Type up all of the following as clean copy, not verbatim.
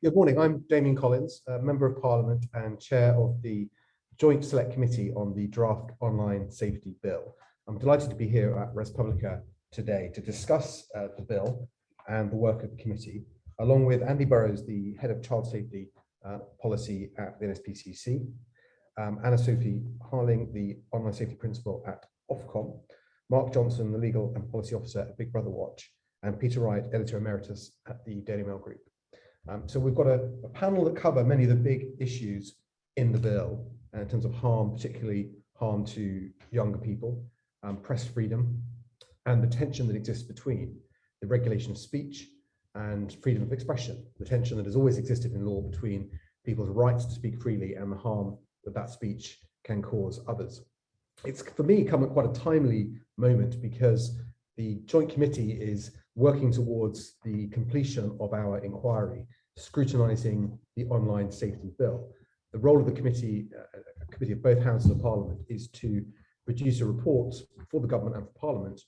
Good morning. I'm Damian Collins, Member of Parliament and Chair of the Joint Select Committee on the Draft Online Safety Bill. I'm delighted to be here at ResPublica today to discuss the bill and the work of the committee, along with Andy Burrows, the Head of Child Safety Policy at the NSPCC, Anna-Sophie Harling, the Online Safety Principal at Ofcom, Mark Johnson, the Legal and Policy Officer at Big Brother Watch, and Peter Wright, Editor Emeritus at the Daily Mail Group. So we've got a panel that cover many of the big issues in the bill in terms of harm, particularly harm to younger people, press freedom, and the tension that exists between the regulation of speech and freedom of expression, the tension that has always existed in law between people's rights to speak freely and the harm that that speech can cause others. It's, for me, come at quite a timely moment because the Joint Committee is working towards the completion of our inquiry, scrutinising the online safety bill. The role of the committee, a committee of both houses of Parliament, is to produce a report for the government and for Parliament,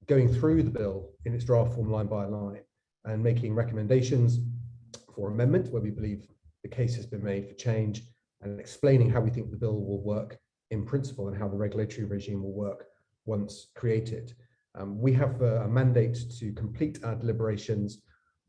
going through the bill in its draft form line by line and making recommendations for amendment where we believe the case has been made for change, and explaining how we think the bill will work in principle and how the regulatory regime will work once created. We have a mandate to complete our deliberations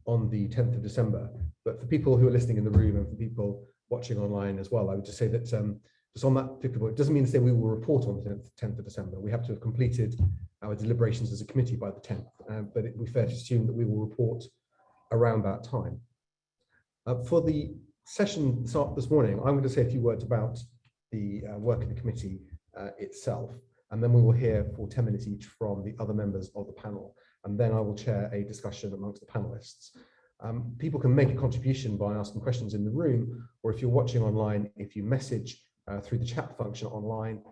on the 10th of December, but for people who are listening in the room and for people watching online as well, I would just say that just on that particular point, it doesn't mean to say we will report on the 10th of December. We have to have completed our deliberations as a committee by the 10th, but it would be fair to assume that we will report around that time. For the session this morning, I'm going to say a few words about the work of the committee itself, and then we will hear for 10 minutes each from the other members of the panel, and then I will chair a discussion amongst the panelists. People can make a contribution by asking questions in the room, or if you're watching online, if you message through the chat function online,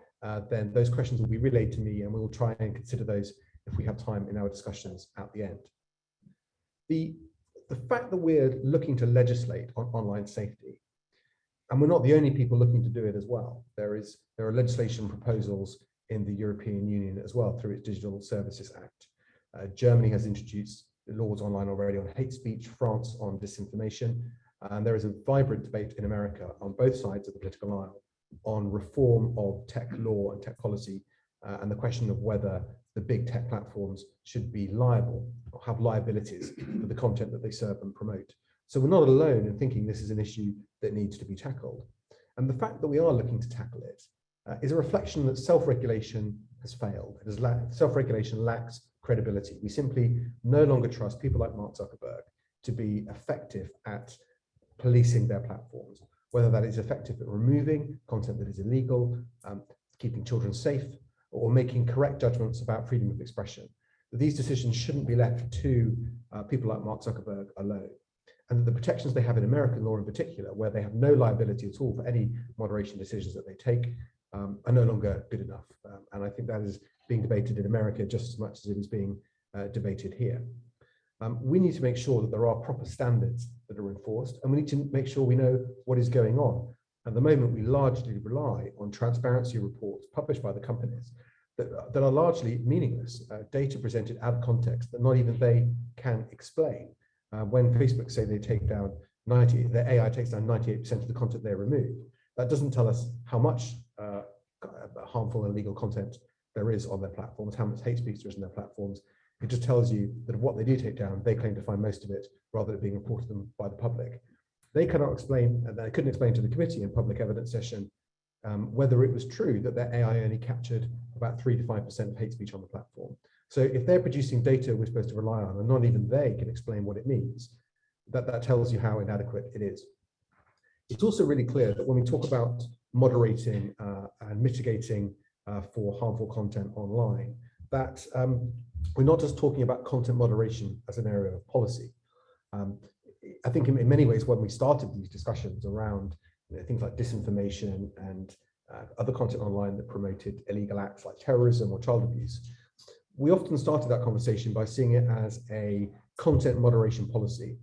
then those questions will be relayed to me and we will try and consider those if we have time in our discussions at the end. The fact that we're looking to legislate on online safety, and we're not the only people looking to do it as well. There are legislation proposals in the European Union as well through its Digital Services Act. Germany has introduced laws online already on hate speech, France on disinformation, and there is a vibrant debate in America on both sides of the political aisle on reform of tech law and tech policy, and the question of whether the big tech platforms should be liable or have liabilities for the content that they serve and promote. So we're not alone in thinking this is an issue that needs to be tackled. And the fact that we are looking to tackle it is a reflection that self-regulation has failed. Self-regulation lacks credibility. We simply no longer trust people like Mark Zuckerberg to be effective at policing their platforms, whether that is effective at removing content that is illegal, keeping children safe, or making correct judgments about freedom of expression. These decisions shouldn't be left to people like Mark Zuckerberg alone. And that the protections they have in American law in particular, where they have no liability at all for any moderation decisions that they take, are no longer good enough. And I think that is being debated in America just as much as it is being debated here. We need to make sure that there are proper standards that are enforced, and we need to make sure we know what is going on. At the moment, we largely rely on transparency reports published by the companies that are largely meaningless, data presented out of context that not even they can explain. When Facebook say they take down their AI takes down 98% of the content they remove, that doesn't tell us how much harmful and illegal content there is on their platforms, how much hate speech there is on their platforms. It just tells you that what they do take down, they claim to find most of it rather than being reported to them by the public. They cannot explain, and they couldn't explain to the committee in public evidence session whether it was true that their AI only captured about 3 to 5% of hate speech on the platform. So if they're producing data we're supposed to rely on, and not even they can explain what it means, that tells you how inadequate it is. It's also really clear that when we talk about moderating and mitigating for harmful content online, that we're not just talking about content moderation as an area of policy. I think in many ways, when we started these discussions around things like disinformation and other content online that promoted illegal acts like terrorism or child abuse, we often started that conversation by seeing it as a content moderation policy.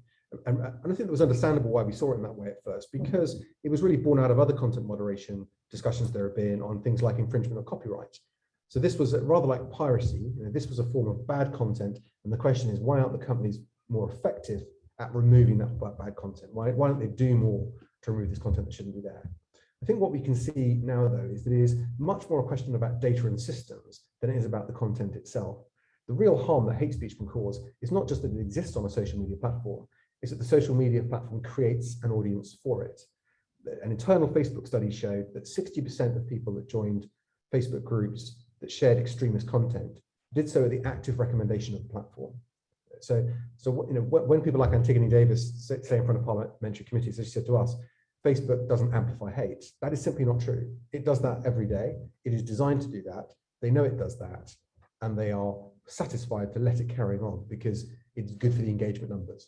And I think it was understandable why we saw it in that way at first, because it was really born out of other content moderation discussions there have been on things like infringement of copyright. So this was rather like piracy. This was a form of bad content. And the question is, why aren't the companies more effective at removing that bad content? Why don't they do more to remove this content that shouldn't be there? I think what we can see now, though, is that it is much more a question about data and systems than it is about the content itself. The real harm that hate speech can cause is not just that it exists on a social media platform, it's that the social media platform creates an audience for it. An internal Facebook study showed that 60% of people that joined Facebook groups that shared extremist content did so at the active recommendation of the platform. So when people like Antigone Davis say in front of parliamentary committees, as she said to us, Facebook doesn't amplify hate. That is simply not true. It does that every day. It is designed to do that. They know it does that, and they are satisfied to let it carry on because it's good for the engagement numbers.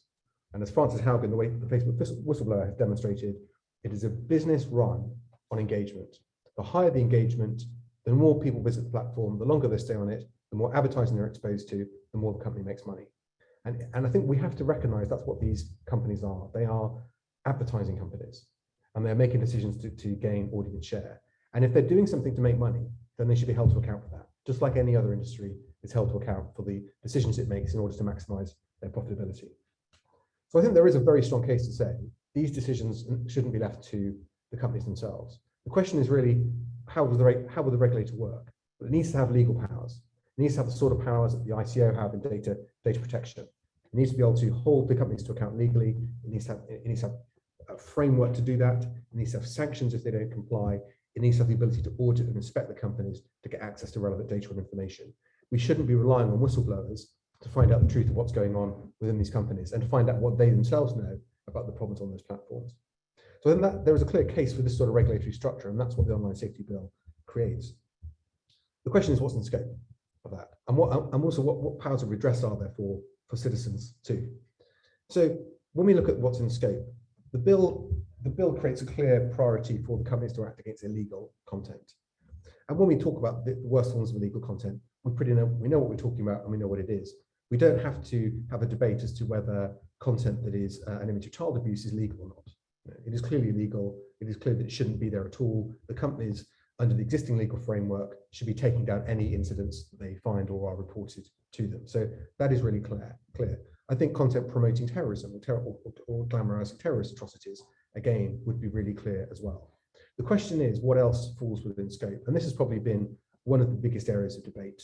And as Frances Haugen, the way the Facebook whistleblower has demonstrated, it is a business run on engagement. The higher the engagement, the more people visit the platform, the longer they stay on it, the more advertising they're exposed to, the more the company makes money. And I think we have to recognize that's what these companies are. They are advertising companies, and they're making decisions to gain audience share. And if they're doing something to make money, then they should be held to account for that, just like any other industry is held to account for the decisions it makes in order to maximize their profitability. So I think there is a very strong case to say these decisions shouldn't be left to the companies themselves. The question is really, how will the regulator work? Well, it needs to have legal powers. It needs to have the sort of powers that the ICO have in data protection. It needs to be able to hold the companies to account legally. It needs to have a framework to do that. It needs to have sanctions if they don't comply. It needs to have the ability to audit and inspect the companies to get access to relevant data and information. We shouldn't be relying on whistleblowers to find out the truth of what's going on within these companies and to find out what they themselves know about the problems on those platforms. So I think that there is a clear case for this sort of regulatory structure, and that's what the Online Safety Bill creates. The question is, what's in scope of that, and also what powers of redress are there for citizens too. So when we look at what's in scope, the bill creates a clear priority for the companies to act against illegal content. And when we talk about the worst forms of illegal content, we know what we're talking about and we know what it is. We don't have to have a debate as to whether content that is an image of child abuse is legal or not. It is clearly illegal. It is clear that it shouldn't be there at all. The companies, under the existing legal framework, should be taking down any incidents that they find or are reported to them. So that is really clear. I think content promoting terrorism or glamorizing terrorist atrocities, again, would be really clear as well. The question is, what else falls within scope? And this has probably been one of the biggest areas of debate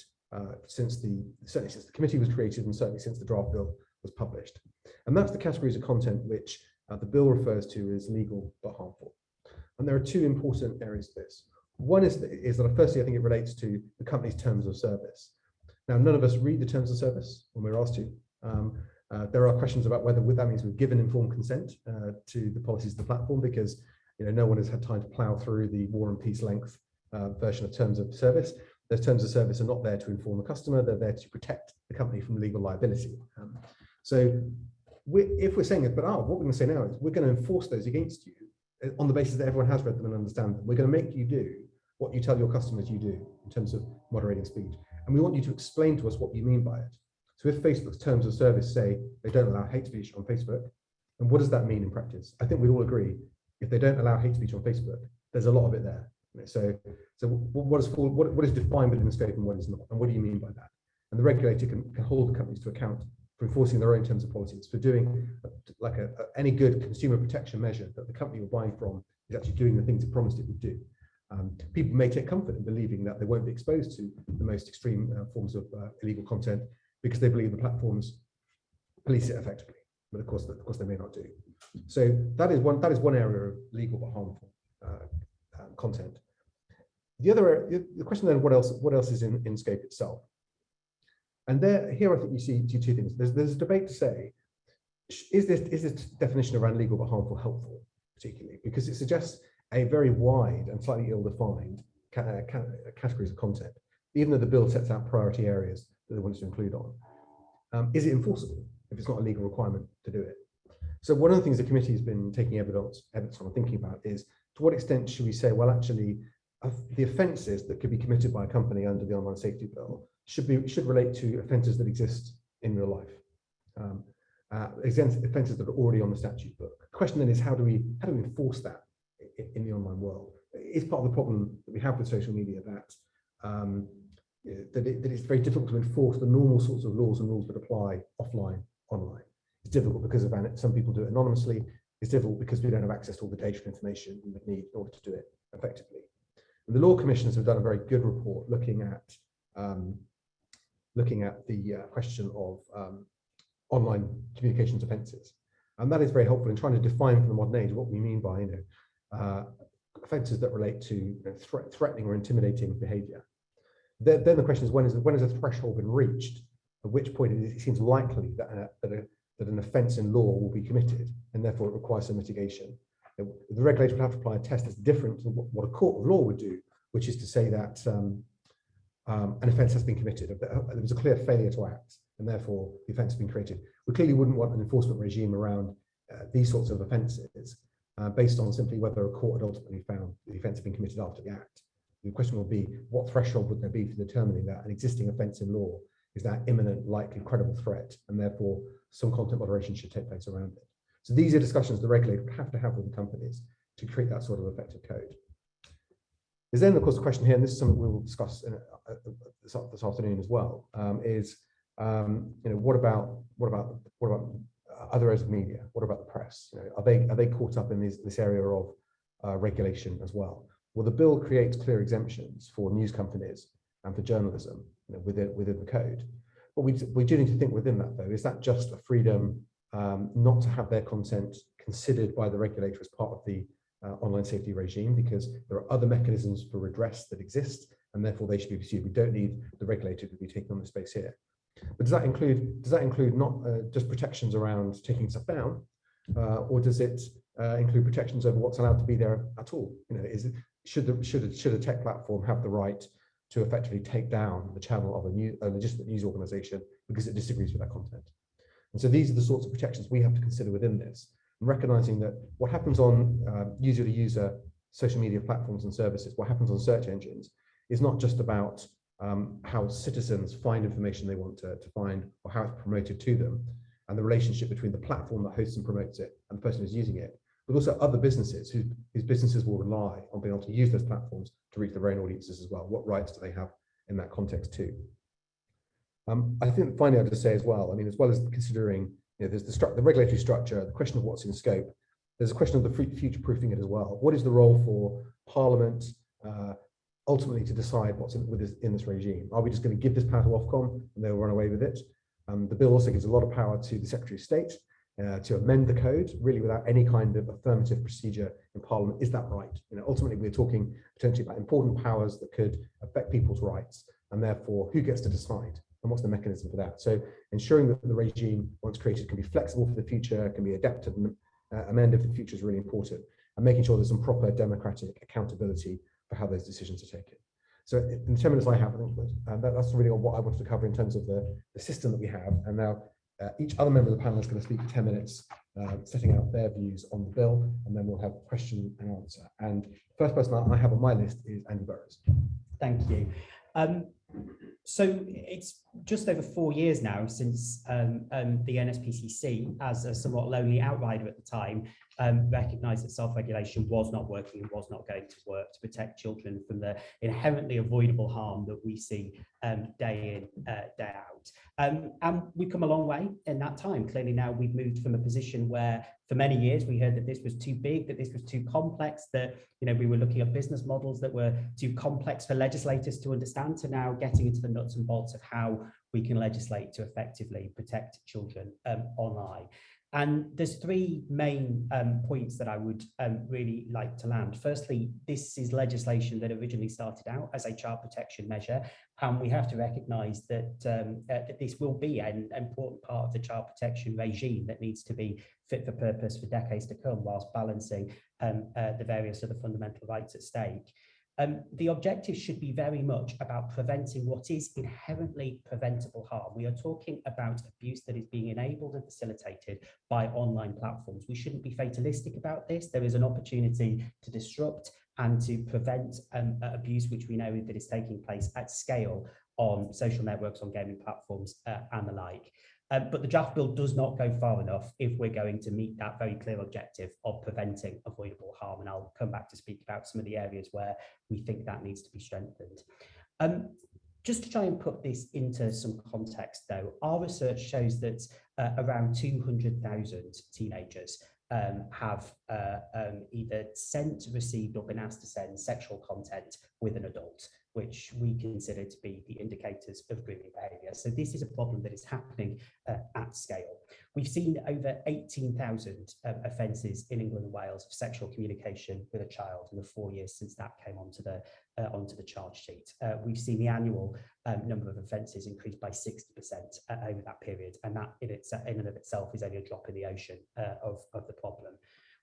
certainly since the committee was created and certainly since the draft bill was published. And that's the categories of content which the bill refers to as legal but harmful. And there are two important areas of this. One is that firstly, I think it relates to the company's terms of service. Now, none of us read the terms of service when we're asked to. There are questions about whether that means we've given informed consent to the policies of the platform, because no one has had time to plow through the War and Peace length version of terms of service. Those terms of service are not there to inform the customer, they're there to protect the company from legal liability. So if we're saying it, what we're going to say now is we're going to enforce those against you on the basis that everyone has read them and understand them. We're going to make you do what you tell your customers you do in terms of moderating speech. And we want you to explain to us what you mean by it. So if Facebook's terms of service say they don't allow hate speech on Facebook, then what does that mean in practice? I think we'd all agree, if they don't allow hate speech on Facebook, there's a lot of it there. So what is defined within the scope and what is not, and what do you mean by that? And the regulator can hold the companies to account for enforcing their own terms of policies, for doing like any good consumer protection measure that the company you're buying from is actually doing the things it promised it would do. People may take comfort in believing that they won't be exposed to the most extreme forms of illegal content because they believe the platforms police it effectively, but of course they may not do. So that is one area of legal but harmful content. The question then, what else is in scope itself? And here I think you see two things. There's a debate to say, is this definition around legal but harmful helpful, particularly because it suggests a very wide and slightly ill-defined categories of content, even though the bill sets out priority areas that they want us to include on. Is it enforceable if it's not a legal requirement to do it? So one of the things the committee has been taking evidence on thinking about is, to what extent should we say, well, actually, the offences that could be committed by a company under the Online Safety Bill should relate to offences that exist in real life, offences that are already on the statute book. The question then is, how do we enforce that in the online world? It's part of the problem that we have with social media, that it's very difficult to enforce the normal sorts of laws and rules that apply offline, online. It's difficult because of some people do it anonymously. It's difficult because we don't have access to all the data and information we would need in order to do it effectively. And the law commissioners have done a very good report looking at the question of online communications offences, and that is very helpful in trying to define for the modern age what we mean by offences that relate to threatening or intimidating behaviour. Then the question is when has a threshold been reached, at which point it seems likely that an offence in law will be committed, and therefore it requires some mitigation. The regulator will have to apply a test that's different to what a court of law would do, which is to say that an offence has been committed. There was a clear failure to act, and therefore the offence has been created. We clearly wouldn't want an enforcement regime around these sorts of offences based on simply whether a court had ultimately found the offence had been committed after the act. The question will be, what threshold would there be for determining that an existing offence in law is that imminent, likely, credible threat, and therefore some content moderation should take place around it. So these are discussions the regulator would have to have with the companies to create that sort of effective code. There's then, of course, the question here, and this is something we will discuss this afternoon as well, what about other areas of media? What about the press? Are they caught up in this area of regulation as well? Well, the bill creates clear exemptions for news companies and for journalism within the code. But we do need to think within that, though. Is that just a freedom not to have their content considered by the regulator as part of the online safety regime, because there are other mechanisms for redress that exist, and therefore they should be pursued? We don't need the regulator to be taking on the space here. But does that include not just protections around taking stuff down, or does it include protections over what's allowed to be there at all? Should a tech platform have the right to effectively take down the channel of a legitimate news organization because it disagrees with that content? And so these are the sorts of protections we have to consider within this, and recognizing that what happens on user-to-user social media platforms and services, what happens on search engines, is not just about how citizens find information they want to find, or how it's promoted to them, and the relationship between the platform that hosts and promotes it and the person who's using it, but also other businesses whose businesses will rely on being able to use those platforms to reach their own audiences as well. What rights do they have in that context too? I think finally I'd just say as well, as well as considering, there's the regulatory structure, the question of what's in scope, there's a question of the future-proofing it as well. What is the role for Parliament ultimately to decide what's in this regime? Are we just going to give this power to Ofcom and they'll run away with it? The bill also gives a lot of power to the Secretary of State to amend the code, really without any kind of affirmative procedure in Parliament. Is that right? Ultimately, we're talking potentially about important powers that could affect people's rights, and therefore, who gets to decide, and what's the mechanism for that? So ensuring that the regime, once created, can be flexible for the future, can be adapted and amended for the future is really important, and making sure there's some proper democratic accountability for how those decisions are taken. So in the 10 minutes I have, I think that's really what I wanted to cover in terms of the system that we have. And now each other member of the panel is going to speak for 10 minutes, setting out their views on the bill, and then we'll have question and answer. And the first person I have on my list is Andy Burrows. Thank you. So it's just over 4 years now since the NSPCC, as a somewhat lonely outsider at the time, recognised that self-regulation was not working and was not going to work to protect children from the inherently avoidable harm that we see day in, day out. And we've come a long way in that time. Clearly now we've moved from a position where for many years we heard that this was too big, that this was too complex, that we were looking at business models that were too complex for legislators to understand, to now getting into the nuts and bolts of how we can legislate to effectively protect children online. And there's three main points that I would really like to land. Firstly, this is legislation that originally started out as a child protection measure, and we have to recognise that, that this will be an important part of the child protection regime that needs to be fit for purpose for decades to come, whilst balancing the various other fundamental rights at stake. The objective should be very much about preventing what is inherently preventable harm. We are talking about abuse that is being enabled and facilitated by online platforms. We shouldn't be fatalistic about this. There is an opportunity to disrupt and to prevent abuse, which we know that is taking place at scale on social networks, on gaming platforms, and the like. But the draft bill does not go far enough if we're going to meet that very clear objective of preventing avoidable harm. And I'll come back to speak about some of the areas where we think that needs to be strengthened. Just to try and put this into some context, though, our research shows that around 200,000 teenagers have either sent, received, or been asked to send sexual content with an adult, which we consider to be the indicators of grooming behaviour. So this is a problem that is happening at scale. We've seen over 18,000 offences in England and Wales of sexual communication with a child in the 4 years since that came onto the charge sheet. We've seen the annual number of offences increase by 60% over that period, and that in and of itself is only a drop in the ocean of the problem.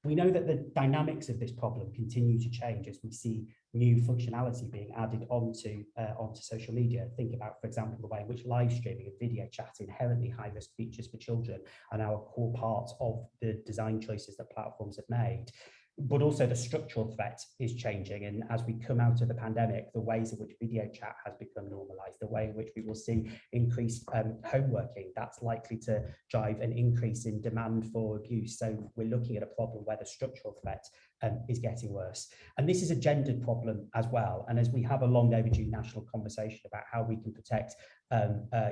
We know that the dynamics of this problem continue to change as we see new functionality being added onto social media. Think about, for example, the way in which live streaming and video chat, inherently high-risk features for children, are now a core part of the design choices that platforms have made. But also the structural threat is changing. And as we come out of the pandemic, the ways in which video chat has become normalized, the way in which we will see increased home working, that's likely to drive an increase in demand for abuse. So we're looking at a problem where the structural threat is getting worse. And this is a gendered problem as well. And as we have a long overdue national conversation about how we can protect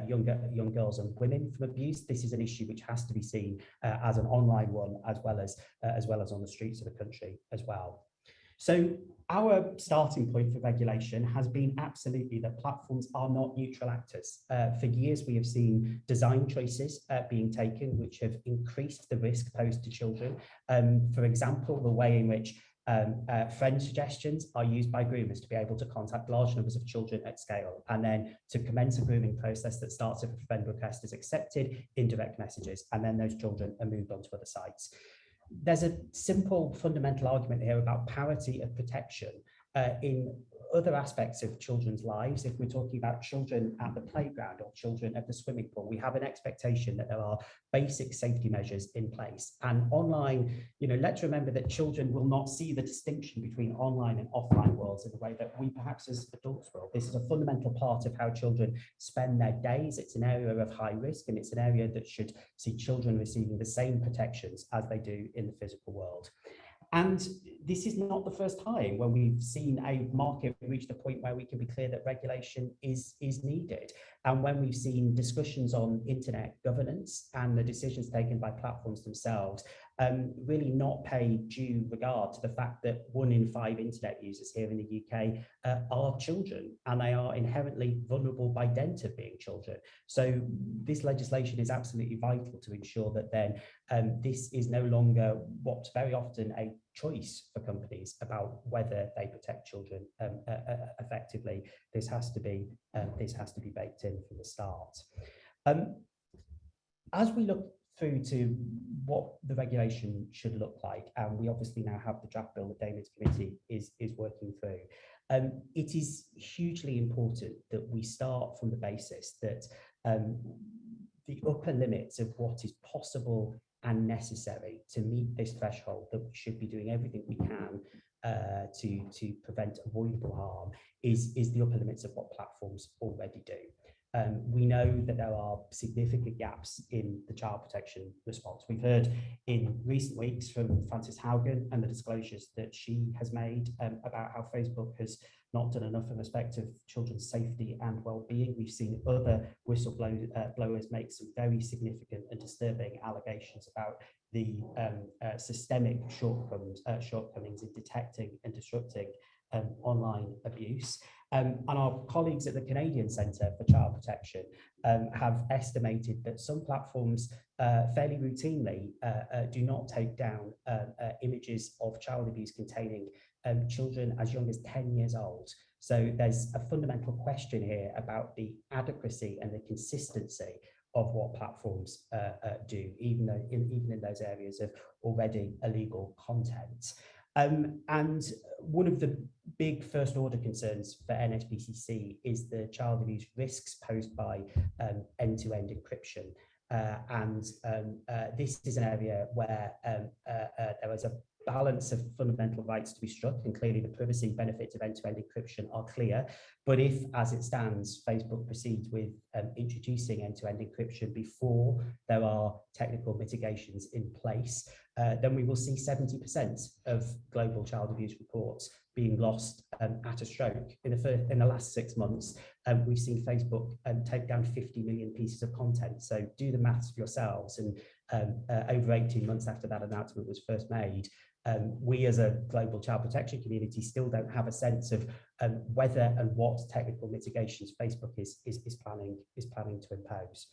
young girls and women from abuse, this is an issue which has to be seen as an online one, as well as on the streets of the country as well. So our starting point for regulation has been absolutely that platforms are not neutral actors. For years, we have seen design choices being taken which have increased the risk posed to children. For example, the way in which friend suggestions are used by groomers to be able to contact large numbers of children at scale, and then to commence a grooming process that starts if a friend request is accepted, indirect messages, and then those children are moved on to other sites. There's a simple fundamental argument here about parity of protection in other aspects of children's lives. If we're talking about children at the playground or children at the swimming pool, we have an expectation that there are basic safety measures in place. And online, let's remember that children will not see the distinction between online and offline worlds in the way that we perhaps as adults will. This is a fundamental part of how children spend their days. It's an area of high risk, and it's an area that should see children receiving the same protections as they do in the physical world. And this is not the first time when we've seen a market reach the point where we can be clear that regulation is needed. And when we've seen discussions on internet governance and the decisions taken by platforms themselves really not pay due regard to the fact that 1 in 5 internet users here in the UK are children, and they are inherently vulnerable by dint of being children. So this legislation is absolutely vital to ensure that then this is no longer what's very often a choice for companies about whether they protect children effectively. This has to be baked in from the start. As we look through to what the regulation should look like, and we obviously now have the draft bill that Damian's committee is working through, it is hugely important that we start from the basis that the upper limits of what is possible and necessary to meet this threshold, that we should be doing everything we can to prevent avoidable harm, is the upper limits of what platforms already do. We know that there are significant gaps in the child protection response. We've heard in recent weeks from Frances Haugen and the disclosures that she has made about how Facebook has not done enough in respect of children's safety and well-being. We've seen other whistleblowers make some very significant and disturbing allegations about the systemic shortcomings in detecting and disrupting online abuse. And our colleagues at the Canadian Centre for Child Protection have estimated that some platforms fairly routinely do not take down images of child abuse containing children as young as 10 years old. So there's a fundamental question here about the adequacy and the consistency of what platforms do, even in those areas of already illegal content. And one of the big first order concerns for NSPCC is the child abuse risks posed by end-to-end encryption. This is an area where there was a balance of fundamental rights to be struck, and clearly the privacy benefits of end-to-end encryption are clear. But if, as it stands, Facebook proceeds with introducing end-to-end encryption before there are technical mitigations in place, then we will see 70% of global child abuse reports being lost at a stroke. In the last 6 months, we've seen Facebook take down 50 million pieces of content. So do the maths for yourselves. And over 18 months after that announcement was first made, we as a global child protection community still don't have a sense of whether and what technical mitigations Facebook is planning to impose.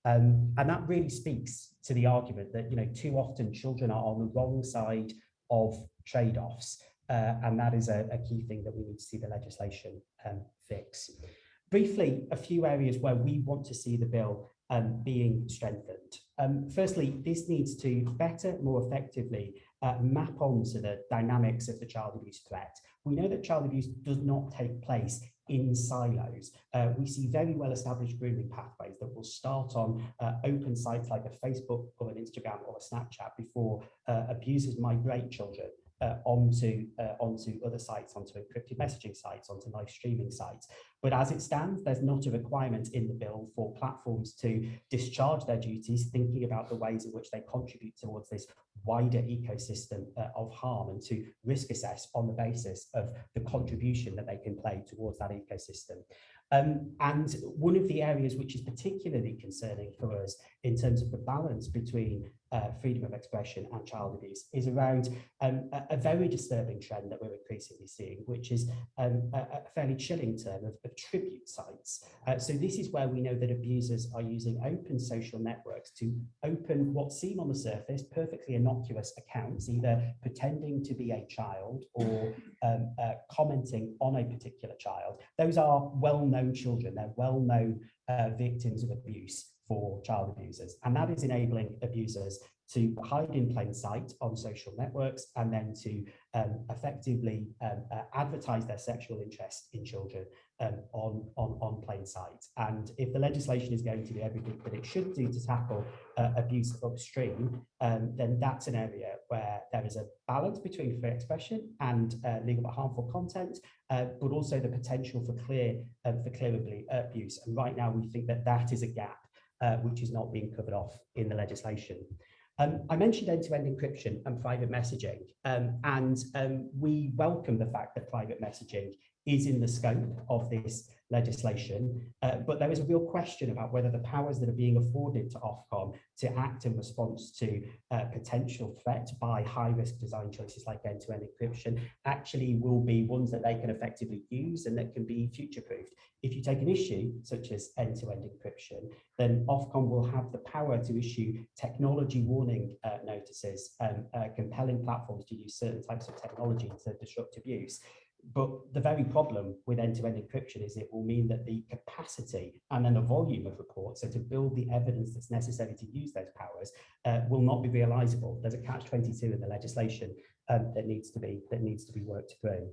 And that really speaks to the argument that, you know, too often children are on the wrong side of trade-offs, and that is a key thing that we need to see the legislation fix. Briefly, a few areas where we want to see the bill being strengthened. Firstly, this needs to better, more effectively map onto the dynamics of the child abuse threat. We know that child abuse does not take place in silos. We see very well established grooming pathways that will start on open sites like a Facebook or an Instagram or a Snapchat before abusers migrate children onto other sites, onto encrypted messaging sites, onto live streaming sites. But as it stands, there's not a requirement in the bill for platforms to discharge their duties, thinking about the ways in which they contribute towards this wider ecosystem of harm, and to risk assess on the basis of the contribution that they can play towards that ecosystem. And one of the areas which is particularly concerning for us in terms of the balance between freedom of expression and child abuse is around a very disturbing trend that we're increasingly seeing, which is a fairly chilling term of tribute sites. So this is where we know that abusers are using open social networks to open what seem on the surface perfectly innocuous accounts, either pretending to be a child or commenting on a particular child. Those are well-known children, they're well-known victims of abuse for child abusers, and that is enabling abusers to hide in plain sight on social networks and then to effectively advertise their sexual interest in children on plain sight. And if the legislation is going to do everything that it should do to tackle abuse upstream, then that's an area where there is a balance between free expression and legal but harmful content, but also the potential for clear abuse. And right now we think that that is a gap which is not being covered off in the legislation. I mentioned end-to-end encryption and private messaging, and we welcome the fact that private messaging is in the scope of this legislation, but there is a real question about whether the powers that are being afforded to Ofcom to act in response to potential threat by high-risk design choices like end-to-end encryption actually will be ones that they can effectively use and that can be future-proofed. If you take an issue such as end-to-end encryption, then Ofcom will have the power to issue technology warning notices, compelling platforms to use certain types of technology to disrupt abuse. But the very problem with end-to-end encryption is it will mean that the capacity and then the volume of reports, so to build the evidence that's necessary to use those powers, will not be realizable. There's a catch-22 in the legislation that needs to be worked through.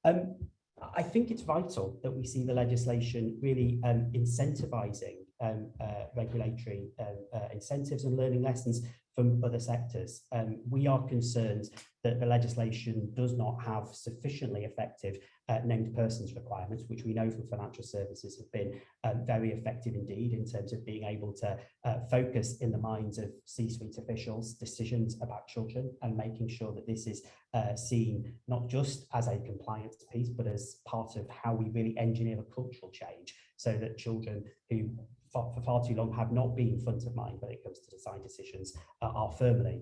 I think it's vital that we see the legislation really incentivizing regulatory incentives and learning lessons from other sectors. We are concerned that the legislation does not have sufficiently effective named persons requirements, which we know from financial services have been very effective indeed in terms of being able to focus in the minds of C-suite officials decisions about children, and making sure that this is seen not just as a compliance piece, but as part of how we really engineer a cultural change, so that children who for far too long have not been front of mind when it comes to design decisions are firmly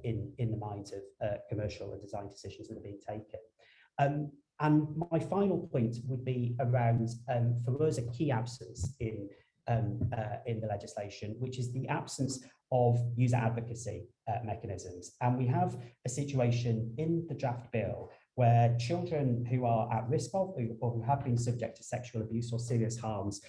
in the minds of commercial and design decisions that are being taken. And my final point would be around, for us, a key absence in the legislation, which is the absence of user advocacy mechanisms. And we have a situation in the draft bill where children who are at risk of or who have been subject to sexual abuse or serious harms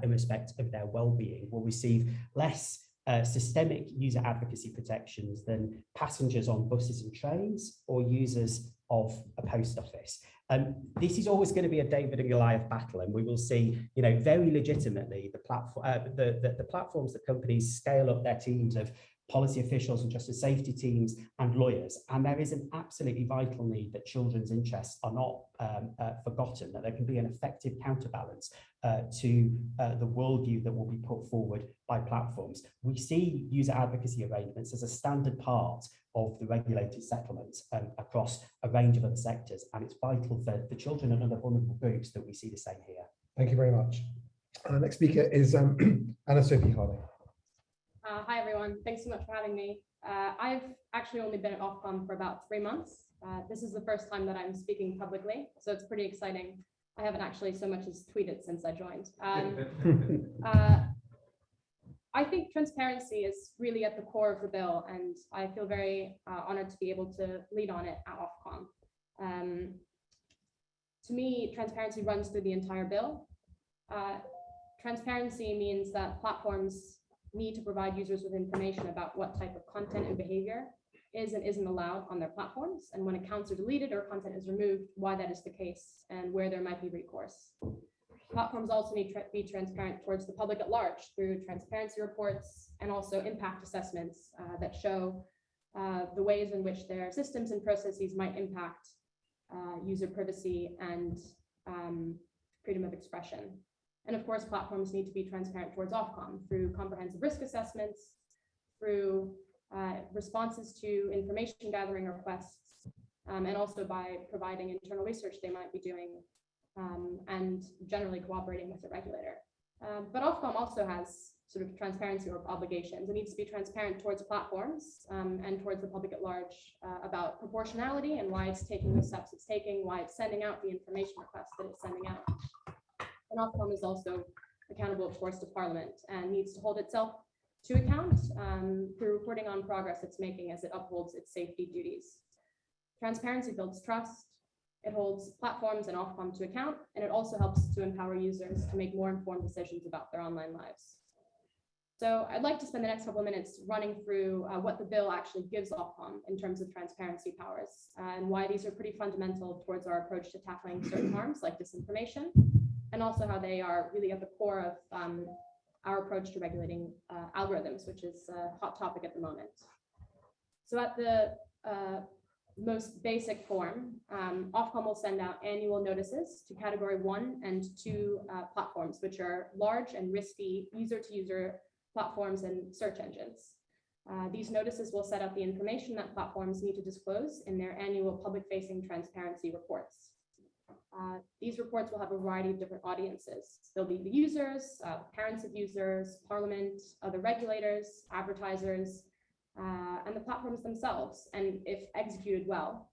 in respect of their well-being will receive less systemic user advocacy protections than passengers on buses and trains or users of a post office. This is always going to be a David and Goliath battle, and we will see, you know, very legitimately the platforms that companies scale up their teams of policy officials and justice safety teams, and lawyers. And there is an absolutely vital need that children's interests are not forgotten, that there can be an effective counterbalance to the worldview that will be put forward by platforms. We see user advocacy arrangements as a standard part of the regulated settlements across a range of other sectors, and it's vital for the children and other vulnerable groups that we see the same here. Thank you very much. Our next speaker is Anna-Sophie Harling. Hi everyone, thanks so much for having me. I've actually only been at Ofcom for about 3 months. This is the first time that I'm speaking publicly, so it's pretty exciting. I haven't actually so much as tweeted since I joined. I think transparency is really at the core of the bill, and I feel very honored to be able to lead on it at Ofcom. To me, transparency runs through the entire bill. Transparency means that platforms need to provide users with information about what type of content and behavior is and isn't allowed on their platforms, and when accounts are deleted or content is removed, why that is the case and where there might be recourse. Platforms also need to be transparent towards the public at large through transparency reports and also impact assessments that show the ways in which their systems and processes might impact user privacy and freedom of expression. And of course, platforms need to be transparent towards Ofcom through comprehensive risk assessments, through responses to information gathering requests, and also by providing internal research they might be doing, and generally cooperating with the regulator. But Ofcom also has sort of transparency or obligations. It needs to be transparent towards platforms and towards the public at large about proportionality and why it's taking the steps it's taking, why it's sending out the information requests that it's sending out. And Ofcom is also accountable, of course, to Parliament and needs to hold itself to account through reporting on progress it's making as it upholds its safety duties. Transparency builds trust. It holds platforms and Ofcom to account, and it also helps to empower users to make more informed decisions about their online lives. So I'd like to spend the next couple of minutes running through what the bill actually gives Ofcom in terms of transparency powers and why these are pretty fundamental towards our approach to tackling certain harms like disinformation, and also how they are really at the core of our approach to regulating algorithms, which is a hot topic at the moment. So at the most basic form, Ofcom will send out annual notices to category 1 and 2 platforms, which are large and risky user-to-user platforms and search engines. These notices will set out the information that platforms need to disclose in their annual public-facing transparency reports. These reports will have a variety of different audiences. There'll be the users, parents of users, Parliament, other regulators, advertisers, and the platforms themselves. And if executed well,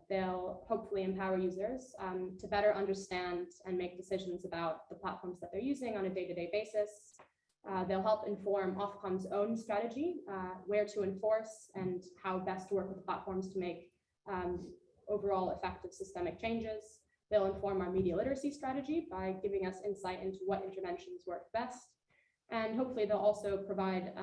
they'll hopefully empower users to better understand and make decisions about the platforms that they're using on a day-to-day basis. They'll help inform Ofcom's own strategy, where to enforce and how best to work with platforms to make overall effective systemic changes. They'll inform our media literacy strategy by giving us insight into what interventions work best. And hopefully they'll also provide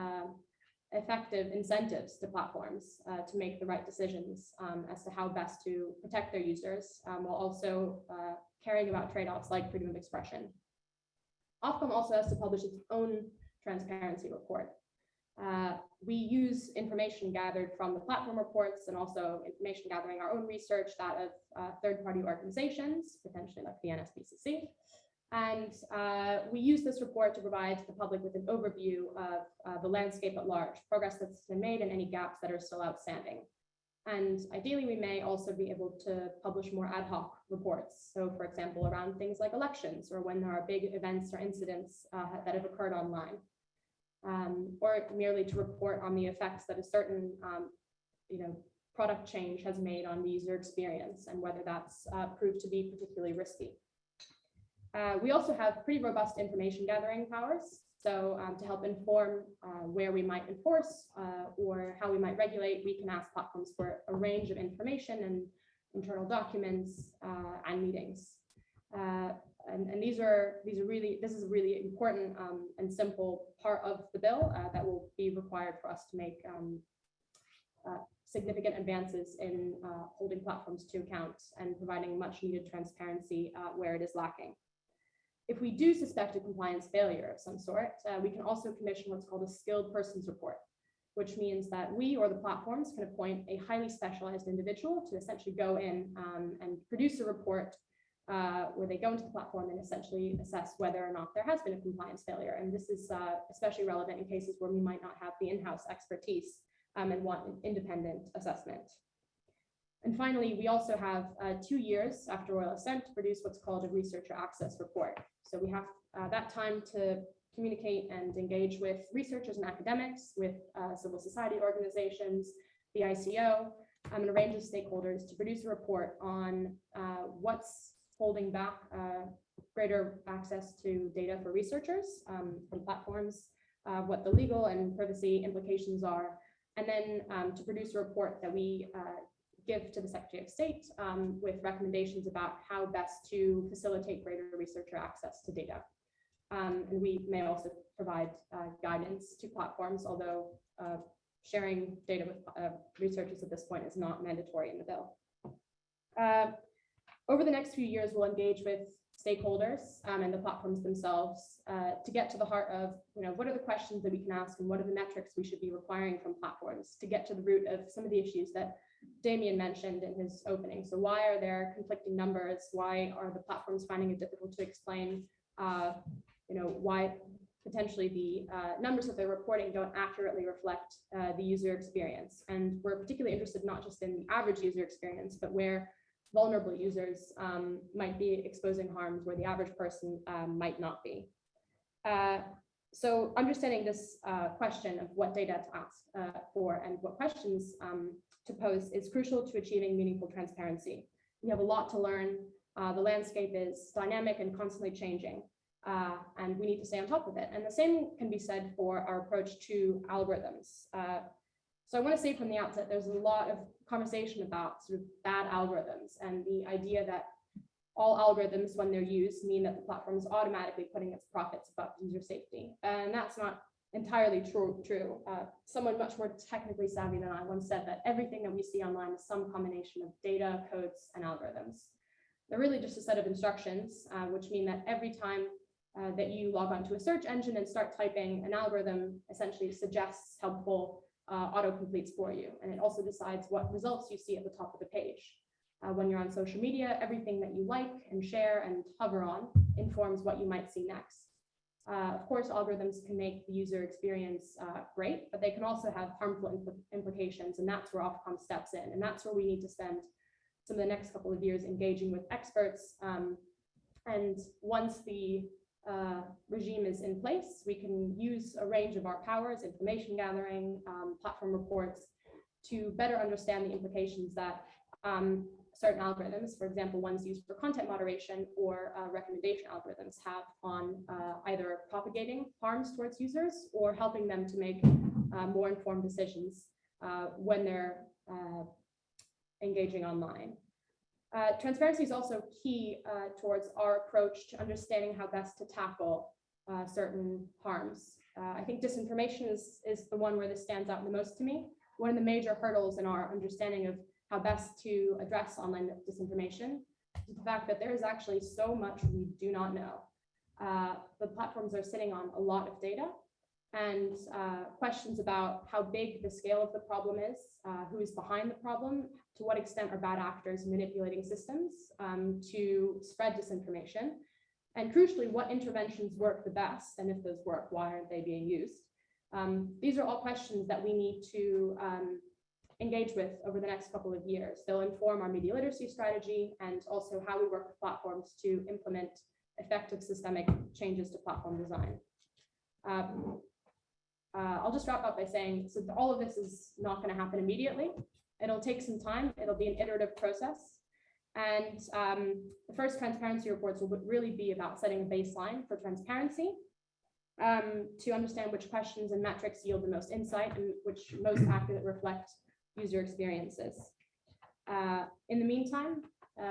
effective incentives to platforms to make the right decisions as to how best to protect their users, while also caring about trade-offs like freedom of expression. Ofcom also has to publish its own transparency report. We use information gathered from the platform reports and also information gathering our own research, that of third-party organizations, potentially like the NSPCC. And we use this report to provide the public with an overview of the landscape at large, progress that's been made, and any gaps that are still outstanding. And ideally, we may also be able to publish more ad hoc reports. So, for example, around things like elections or when there are big events or incidents that have occurred online, or merely to report on the effects that a certain product change has made on the user experience and whether that's proved to be particularly risky. We also have pretty robust information gathering powers. So to help inform where we might enforce or how we might regulate, we can ask platforms for a range of information and internal documents and meetings. And this is a really important and simple part of the bill that will be required for us to make significant advances in holding platforms to account and providing much needed transparency where it is lacking. If we do suspect a compliance failure of some sort, we can also commission what's called a skilled persons report. which means that we or the platforms can appoint a highly specialized individual to essentially go in and produce a report where they go into the platform and essentially assess whether or not there has been a compliance failure. And this is especially relevant in cases where we might not have the in-house expertise and want an independent assessment. And finally, we also have 2 years after royal assent to produce what's called a researcher access report. So we have that time to communicate and engage with researchers and academics, with civil society organizations, the ICO, and a range of stakeholders to produce a report on what's holding back greater access to data for researchers from platforms, what the legal and privacy implications are, and then to produce a report that we give to the Secretary of State with recommendations about how best to facilitate greater researcher access to data. And we may also provide guidance to platforms, although sharing data with researchers at this point is not mandatory in the bill. Over the next few years, we'll engage with stakeholders and the platforms themselves to get to the heart of, what are the questions that we can ask and what are the metrics we should be requiring from platforms to get to the root of some of the issues that Damian mentioned in his opening. So why are there conflicting numbers? Why are the platforms finding it difficult to explain, why potentially the numbers that they're reporting don't accurately reflect the user experience? And we're particularly interested not just in the average user experience, but where vulnerable users might be exposing harms where the average person might not be. So understanding this question of what data to ask for and what questions to pose is crucial to achieving meaningful transparency. We have a lot to learn. The landscape is dynamic and constantly changing, and we need to stay on top of it. And the same can be said for our approach to algorithms. So I want to say from the outset, there's a lot of conversation about sort of bad algorithms and the idea that all algorithms, when they're used, mean that the platform is automatically putting its profits above user safety. And that's not entirely true. Someone much more technically savvy than I once said that everything that we see online is some combination of data, codes, and algorithms. They're really just a set of instructions, which mean that every time that you log onto a search engine and start typing, an algorithm essentially suggests helpful autocompletes for you. And it also decides what results you see at the top of the page. When you're on social media, everything that you like and share and hover on informs what you might see next. Of course, algorithms can make the user experience great, but they can also have harmful implications, and that's where Ofcom steps in. And that's where we need to spend some of the next couple of years engaging with experts. And once the regime is in place, we can use a range of our powers, information gathering, platform reports, to better understand the implications that certain algorithms, for example, ones used for content moderation or recommendation algorithms, have on either propagating harms towards users or helping them to make more informed decisions when they're engaging online. Transparency is also key towards our approach to understanding how best to tackle certain harms. I think disinformation is the one where this stands out the most to me. One of the major hurdles in our understanding of how best to address online disinformation is the fact that there is actually so much we do not know. The platforms are sitting on a lot of data, and questions about how big the scale of the problem is, who is behind the problem, to what extent are bad actors manipulating systems to spread disinformation, and crucially, what interventions work the best, and if those work, why aren't they being used? These are all questions that we need to engage with over the next couple of years. They'll inform our media literacy strategy and also how we work with platforms to implement effective systemic changes to platform design. I'll just wrap up by saying, so all of this is not going to happen immediately. It'll take some time. It'll be an iterative process. And the first transparency reports will really be about setting a baseline for transparency to understand which questions and metrics yield the most insight and which most accurately reflect user experiences. In the meantime,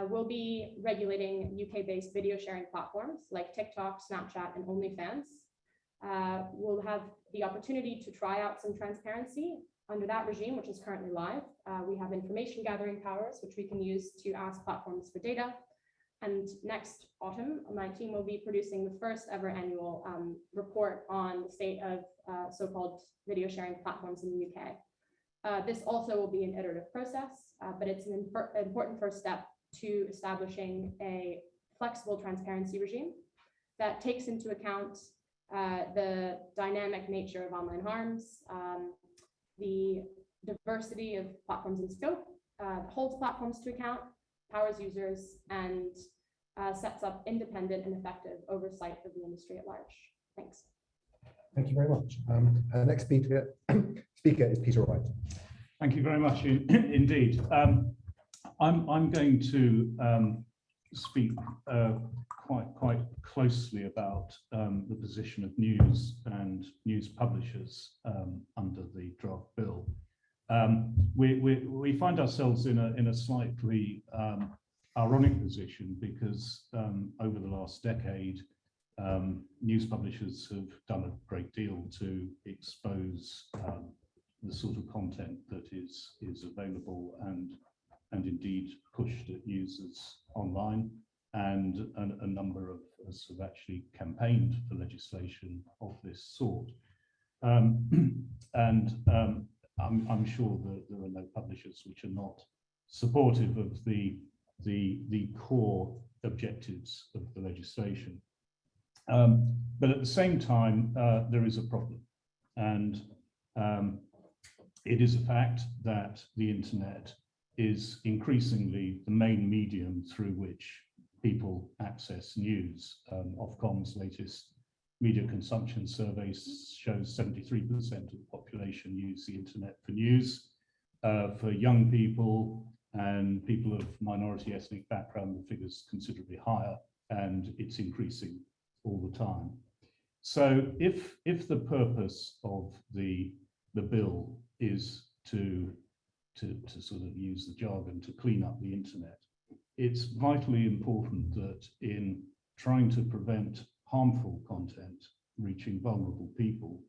we'll be regulating UK-based video sharing platforms like TikTok, Snapchat, and OnlyFans. We'll have the opportunity to try out some transparency under that regime, which is currently live. We have information gathering powers, which we can use to ask platforms for data. And next autumn, my team will be producing the first ever annual report on the state of so-called video sharing platforms in the UK. This also will be an iterative process, but it's an important first step to establishing a flexible transparency regime that takes into account the dynamic nature of online harms, the diversity of platforms in scope, holds platforms to account, powers users, and sets up independent and effective oversight of the industry at large. Thanks. Thank you very much. Our next speaker is Peter Wright. Thank you very much indeed. I'm going to speak quite closely about the position of news and news publishers under the draft bill. We find ourselves in a slightly ironic position because over the last decade, news publishers have done a great deal to expose the sort of content that is available and indeed pushed at users online, and a number of us have actually campaigned for legislation of this sort. I'm sure that there are no publishers which are not supportive of the core objectives of the legislation. But at the same time, there is a problem, and it is a fact that the internet is increasingly the main medium through which people access news. Ofcom's latest media consumption survey shows 73% of the population use the internet for news. For young people and people of minority ethnic background, the figure's considerably higher, and it's increasing all the time. So if the purpose of the bill is to sort of use the jargon to clean up the internet, it's vitally important that in trying to prevent harmful content reaching vulnerable people,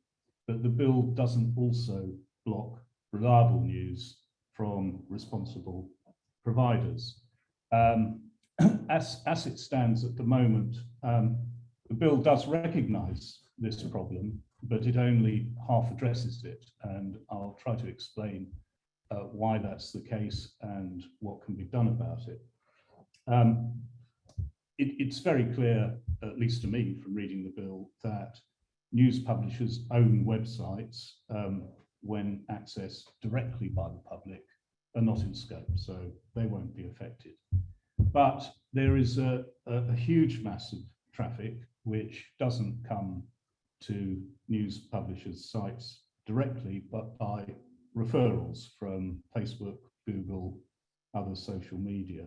that the bill doesn't also block reliable news from responsible providers. As it stands at the moment, the bill does recognise this problem, but it only half addresses it, and I'll try to explain why that's the case and what can be done about it. It's very clear, at least to me from reading the bill, that news publishers own websites when accessed directly by the public are not in scope, so they won't be affected. But there is a huge mass of traffic which doesn't come to news publishers' sites directly, but by referrals from Facebook, Google, other social media.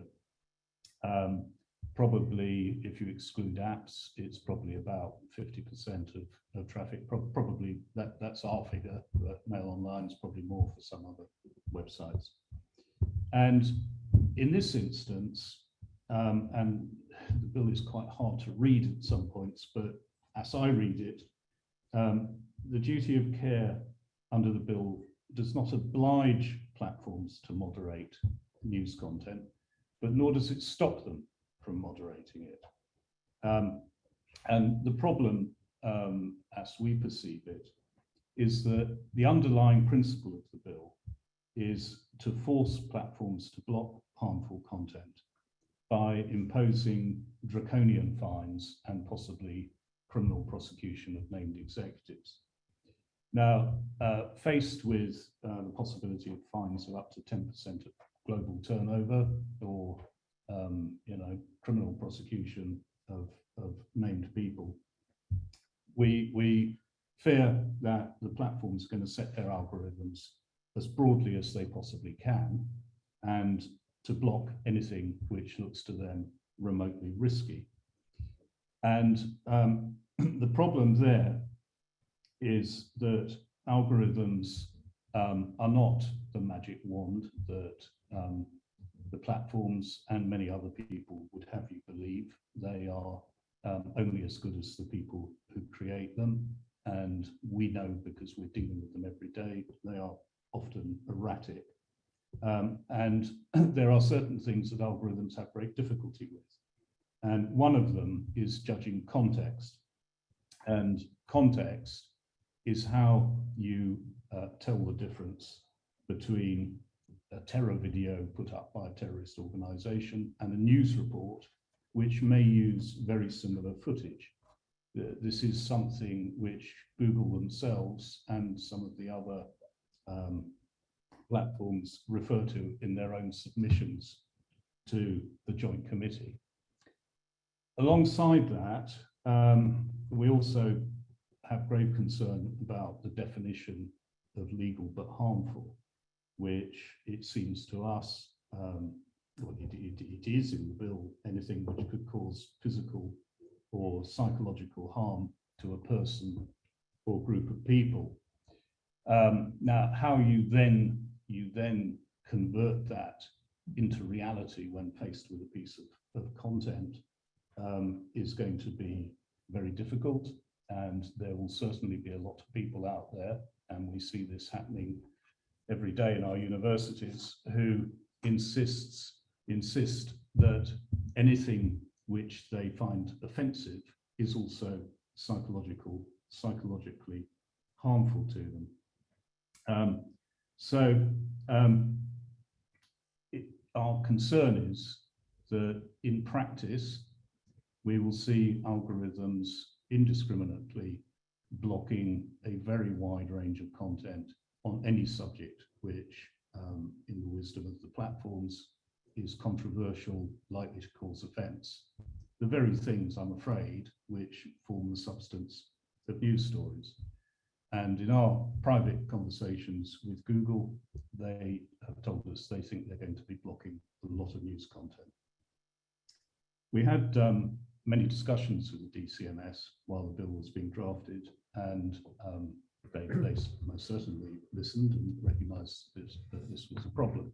Probably, if you exclude apps, it's probably about 50% of traffic. Probably that's our figure, but Mail Online is probably more for some other websites. And in this instance, and the bill is quite hard to read at some points, but as I read it, the duty of care under the bill does not oblige platforms to moderate news content, but nor does it stop them from moderating it. And the problem, as we perceive it, is that the underlying principle of the bill is to force platforms to block harmful content by imposing draconian fines and possibly criminal prosecution of named executives. Now, faced with the possibility of fines of up to 10% of global turnover, or criminal prosecution of named people, we fear that the platforms are going to set their algorithms as broadly as they possibly can, and to block anything which looks to them remotely risky. And the problem there is that algorithms are not the magic wand that the platforms and many other people would have you believe. They are only as good as the people who create them, and we know, because we're dealing with them every day, they are often erratic. And there are certain things that algorithms have great difficulty with. And one of them is judging context. And context is how you tell the difference between a terror video put up by a terrorist organization and a news report which may use very similar footage. This is something which Google themselves and some of the other platforms refer to in their own submissions to the Joint Committee. Alongside that, we also have grave concern about the definition of legal but harmful, which it seems to us, well, it is in the bill, anything which could cause physical or psychological harm to a person or group of people. Now, how you then convert that into reality when faced with a piece of content is going to be very difficult, and there will certainly be a lot of people out there, and we see this happening every day in our universities, who insist that anything which they find offensive is also psychologically harmful to them. Our concern is that in practice, we will see algorithms indiscriminately blocking a very wide range of content on any subject, which, in the wisdom of the platforms, is controversial, likely to cause offence. The very things, I'm afraid, which form the substance of news stories. And in our private conversations with Google, they have told us they think they're going to be blocking a lot of news content. We had many discussions with the DCMS while the bill was being drafted, and they most certainly listened and recognised that this was a problem.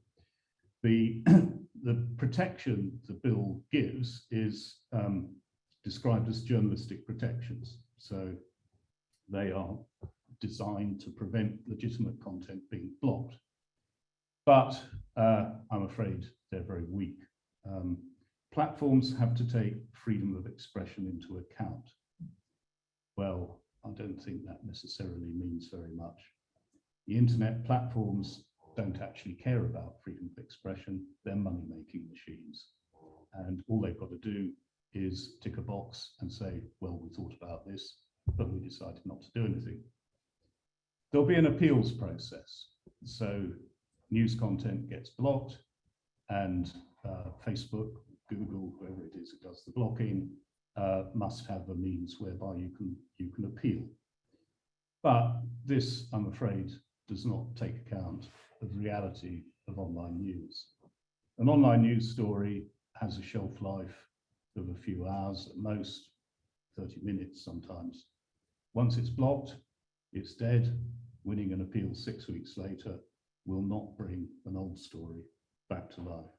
The protection the bill gives is described as journalistic protections. So they are designed to prevent legitimate content being blocked. But I'm afraid they're very weak. Platforms have to take freedom of expression into account. Well, I don't think that necessarily means very much. The internet platforms don't actually care about freedom of expression. They're money-making machines. And all they've got to do is tick a box and say, well, we thought about this, but we decided not to do anything. There'll be an appeals process. So news content gets blocked, and Facebook, Google, whoever it is that does the blocking, must have a means whereby you can appeal. But this, I'm afraid, does not take account of the reality of online news. An online news story has a shelf life of a few hours at most, 30 minutes sometimes. Once it's blocked, it's dead. Winning an appeal 6 weeks later will not bring an old story back to life.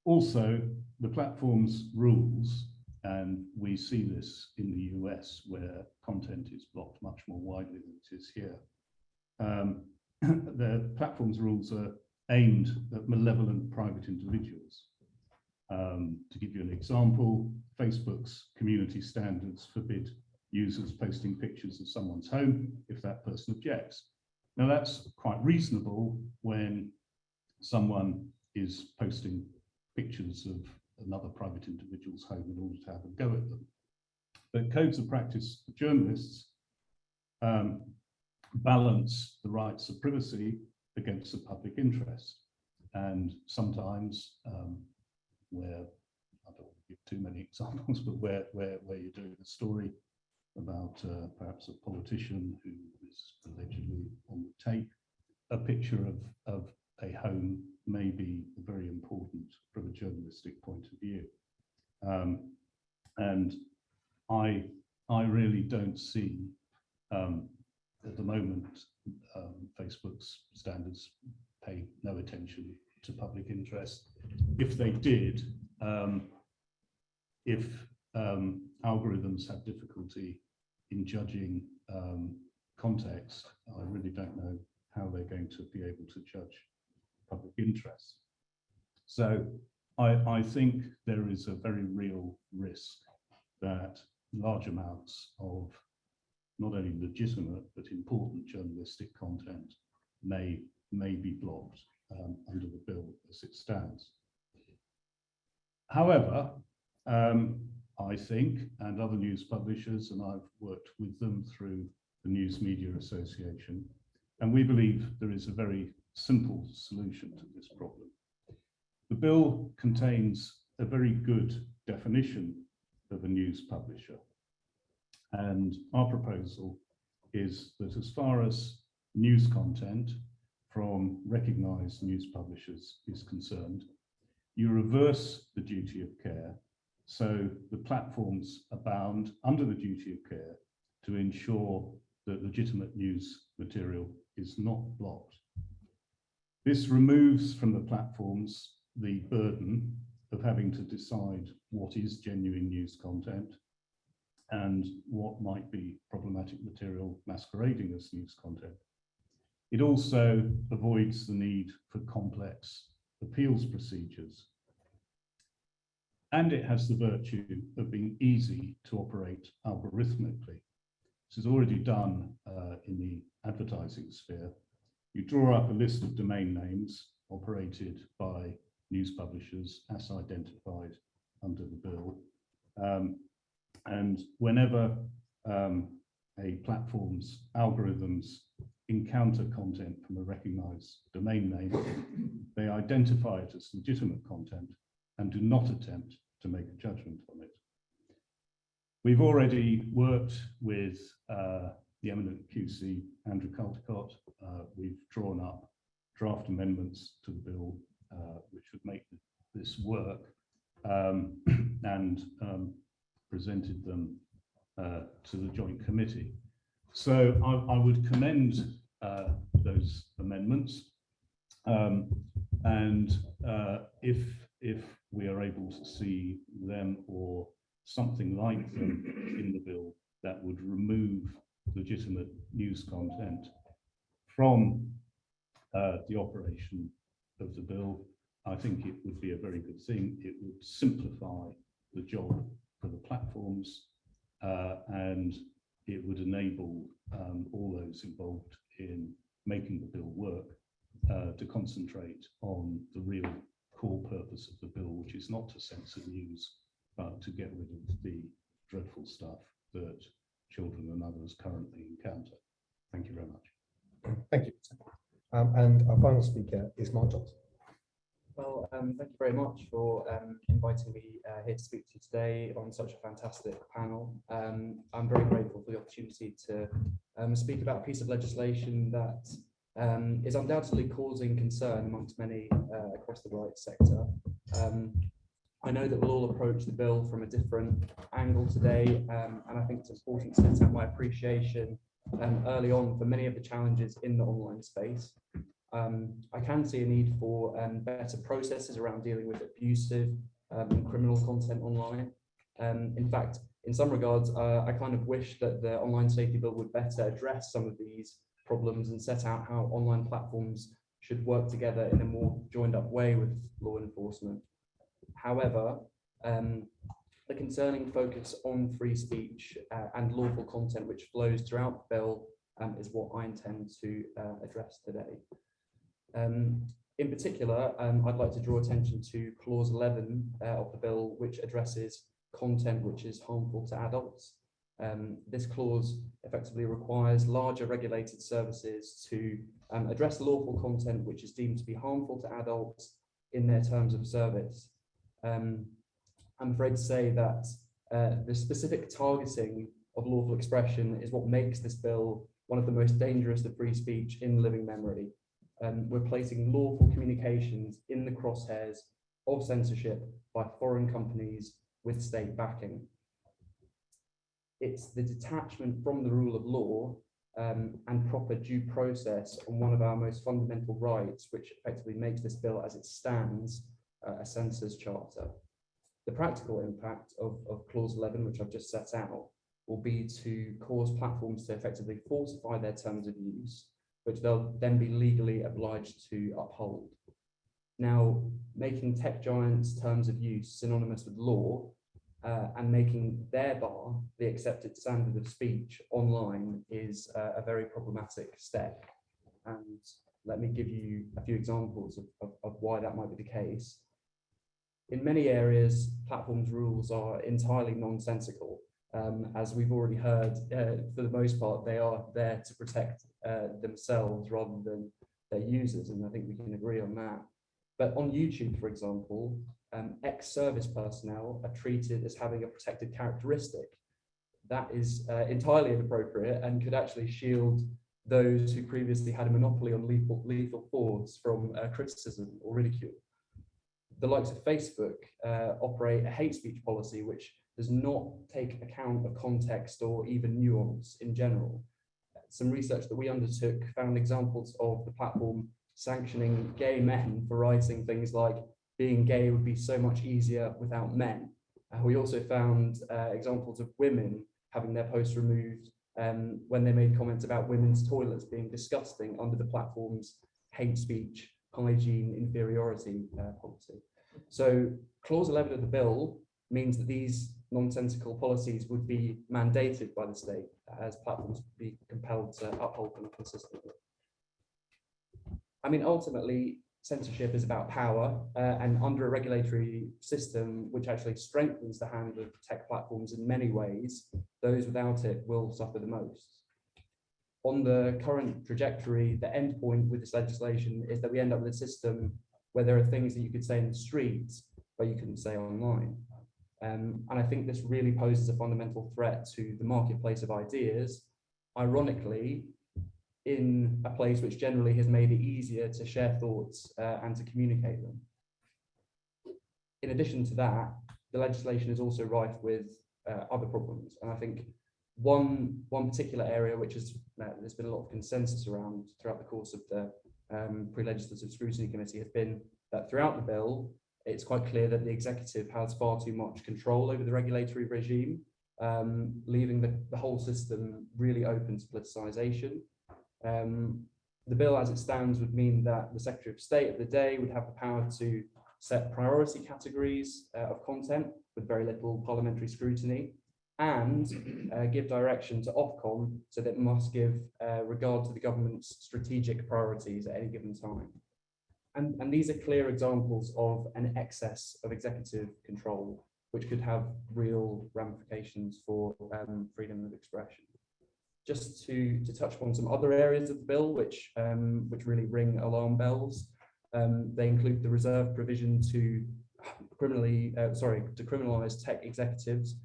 Also, the platform's rules, and we see this in the US where content is blocked much more widely than it is here. The platform's rules are aimed at malevolent private individuals. To give you an example, Facebook's community standards forbid users posting pictures of someone's home if that person objects. Now that's quite reasonable when someone is posting pictures of another private individual's home in order to have a go at them. But codes of practice for journalists balance the rights of privacy against the public interest. And sometimes where, I don't want to give too many examples, but where you're doing a story about perhaps a politician who is allegedly on the take, a picture of a home may be very important from a journalistic point of view. And I really don't see at the moment Facebook's standards pay no attention to public interest. If they did, if algorithms have difficulty in judging context, I really don't know how they're going to be able to judge public interest. So I think there is a very real risk that large amounts of not only legitimate but important journalistic content may be blocked under the bill as it stands. However, I think, and other news publishers, and I've worked with them through the News Media Association, and we believe there is a very simple solution to this problem. The bill contains a very good definition of a news publisher. And our proposal is that as far as news content from recognised news publishers is concerned, you reverse the duty of care, so the platforms are bound under the duty of care to ensure that legitimate news material is not blocked. This removes from the platforms the burden of having to decide what is genuine news content and what might be problematic material masquerading as news content. It also avoids the need for complex appeals procedures. And it has the virtue of being easy to operate algorithmically. This is already done in the advertising sphere. You draw up a list of domain names operated by news publishers as identified under the bill. And whenever a platform's algorithms encounter content from a recognized domain name, they identify it as legitimate content and do not attempt to make a judgment on it. We've already worked with the eminent QC, Andrew Caldecott. We've drawn up draft amendments to the bill which would make this work and presented them to the joint committee. So I would commend those amendments, and if we are able to see them or something like them in the bill that would remove legitimate news content from the operation of the bill, I think it would be a very good thing. It would simplify the job for the platforms and it would enable all those involved in making the bill work to concentrate on the real core purpose of the bill, which is not to censor news, but to get rid of the dreadful stuff that children and others currently encounter. Thank you very much. Thank you. And our final speaker is Mark Johnson. Well, thank you very much for inviting me here to speak to you today on such a fantastic panel. I'm very grateful for the opportunity to speak about a piece of legislation that is undoubtedly causing concern amongst many across the rights sector. I know that we'll all approach the bill from a different angle today, and I think it's important to set out my appreciation early on for many of the challenges in the online space. I can see a need for better processes around dealing with abusive and criminal content online. In fact, in some regards, I kind of wish that the online safety bill would better address some of these problems and set out how online platforms should work together in a more joined up way with law enforcement. However, the concerning focus on free speech and lawful content which flows throughout the bill is what I intend to address today. In particular, I'd like to draw attention to clause 11 of the bill, which addresses content which is harmful to adults. This clause effectively requires larger regulated services to address lawful content which is deemed to be harmful to adults in their terms of service. I'm afraid to say that the specific targeting of lawful expression is what makes this bill one of the most dangerous of free speech in living memory. We're placing lawful communications in the crosshairs of censorship by foreign companies with state backing. It's the detachment from the rule of law and proper due process on one of our most fundamental rights, which effectively makes this bill as it stands a censor's charter. The practical impact of clause 11, which I've just set out, will be to cause platforms to effectively falsify their terms of use, which they'll then be legally obliged to uphold. Now, making tech giants' terms of use synonymous with law and making their bar the accepted standard of speech online is a very problematic step. And let me give you a few examples of why that might be the case. In many areas, platforms' rules are entirely nonsensical. As we've already heard, for the most part, they are there to protect themselves rather than their users, and I think we can agree on that. But on YouTube, for example, ex-service personnel are treated as having a protected characteristic. That is entirely inappropriate and could actually shield those who previously had a monopoly on lethal force from criticism or ridicule. The likes of Facebook operate a hate speech policy which does not take account of context or even nuance in general. Some research that we undertook found examples of the platform sanctioning gay men for writing things like being gay would be so much easier without men. We also found examples of women having their posts removed when they made comments about women's toilets being disgusting under the platform's hate speech, hygiene, inferiority policy. So clause 11 of the bill means that these nonsensical policies would be mandated by the state as platforms would be compelled to uphold them consistently. I mean, ultimately, censorship is about power, and under a regulatory system which actually strengthens the hand of tech platforms in many ways, those without it will suffer the most. On the current trajectory, the end point with this legislation is that we end up with a system where there are things that you could say in the streets, but you couldn't say online. And I think this really poses a fundamental threat to the marketplace of ideas, ironically, in a place which generally has made it easier to share thoughts and to communicate them. In addition to that, the legislation is also rife with other problems. And I think one particular area which is there's been a lot of consensus around throughout the course of the pre-legislative scrutiny committee has been that throughout the bill, it's quite clear that the executive has far too much control over the regulatory regime, leaving the whole system really open to politicisation. The bill as it stands would mean that the Secretary of State of the day would have the power to set priority categories of content with very little parliamentary scrutiny and give direction to Ofcom so that it must give regard to the government's strategic priorities at any given time. And these are clear examples of an excess of executive control, which could have real ramifications for freedom of expression. Just to touch upon some other areas of the bill which really ring alarm bells, they include the reserve provision to criminalise tech executives.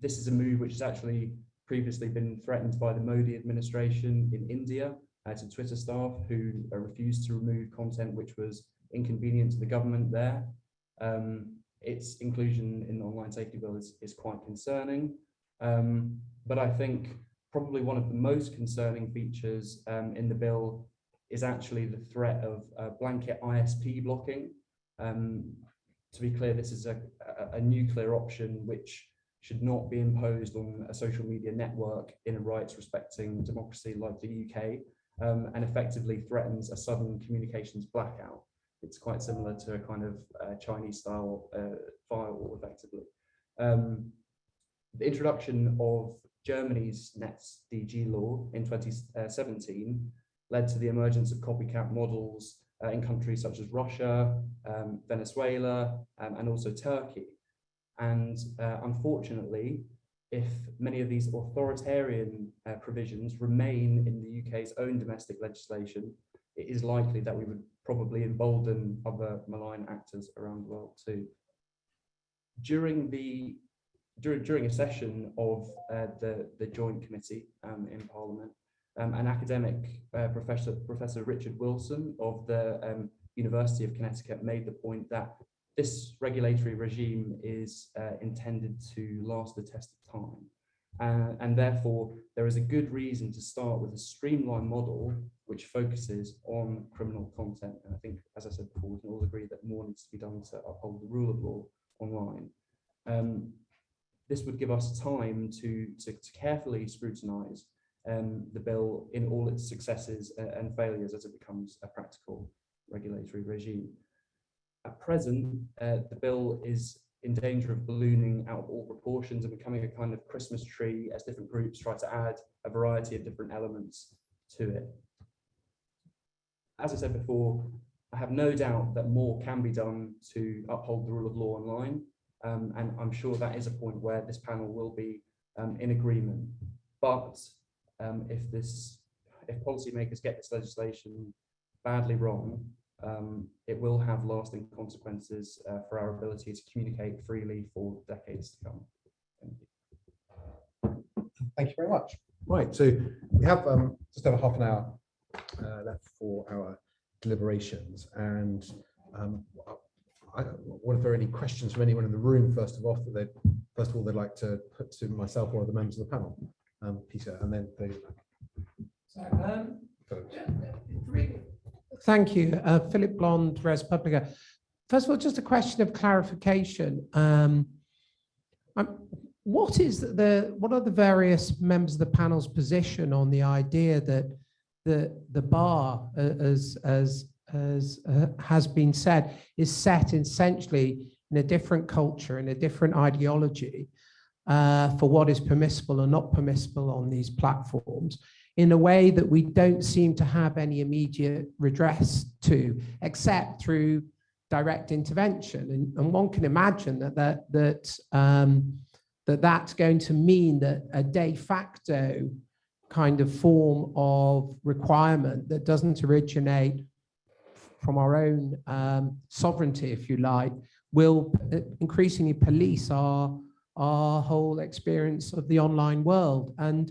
This is a move which has actually previously been threatened by the Modi administration in India to Twitter staff who refused to remove content which was inconvenient to the government there. Its inclusion in the online safety bill is quite concerning. But I think probably one of the most concerning features in the bill is actually the threat of blanket ISP blocking. To be clear, this is a nuclear option which should not be imposed on a social media network in a rights-respecting democracy like the UK, and effectively threatens a sudden communications blackout. It's quite similar to a kind of Chinese-style firewall, effectively. The introduction of Germany's NetzDG law in 2017 led to the emergence of copycat models in countries such as Russia, Venezuela, and also Turkey. And unfortunately, if many of these authoritarian provisions remain in the UK's own domestic legislation, it is likely that we would probably embolden other malign actors around the world too. During a session of the Joint Committee in Parliament, an academic, Professor Richard Wilson of the University of Connecticut made the point that this regulatory regime is intended to last the test of time. And therefore, there is a good reason to start with a streamlined model which focuses on criminal content. And I think, as I said before, we can all agree that more needs to be done to uphold the rule of law online. This would give us time to carefully scrutinise the bill in all its successes and failures as it becomes practical. regulatory regime. At present, the bill is in danger of ballooning out of all proportions and becoming a kind of Christmas tree as different groups try to add a variety of different elements to it. As I said before, I have no doubt that more can be done to uphold the rule of law online, and I'm sure that is a point where this panel will be in agreement. But if policymakers get this legislation badly wrong, it will have lasting consequences for our ability to communicate freely for decades to come. Thank you. Thank you very much. Right, so we have just over half an hour left for our deliberations, and I wonder if there are any questions from anyone in the room first of all they'd like to put to myself or the members of the panel. Peter, and then David. Thank you, Philip Blond, ResPublica. First of all, just a question of clarification. What are the various members of the panel's position on the idea that the bar, as has been said, is set essentially in a different culture, in a different ideology for what is permissible and not permissible on these platforms, in a way that we don't seem to have any immediate redress to, except through direct intervention. And one can imagine that's going to mean that a de facto kind of form of requirement that doesn't originate from our own sovereignty, if you like, will increasingly police our whole experience of the online world. And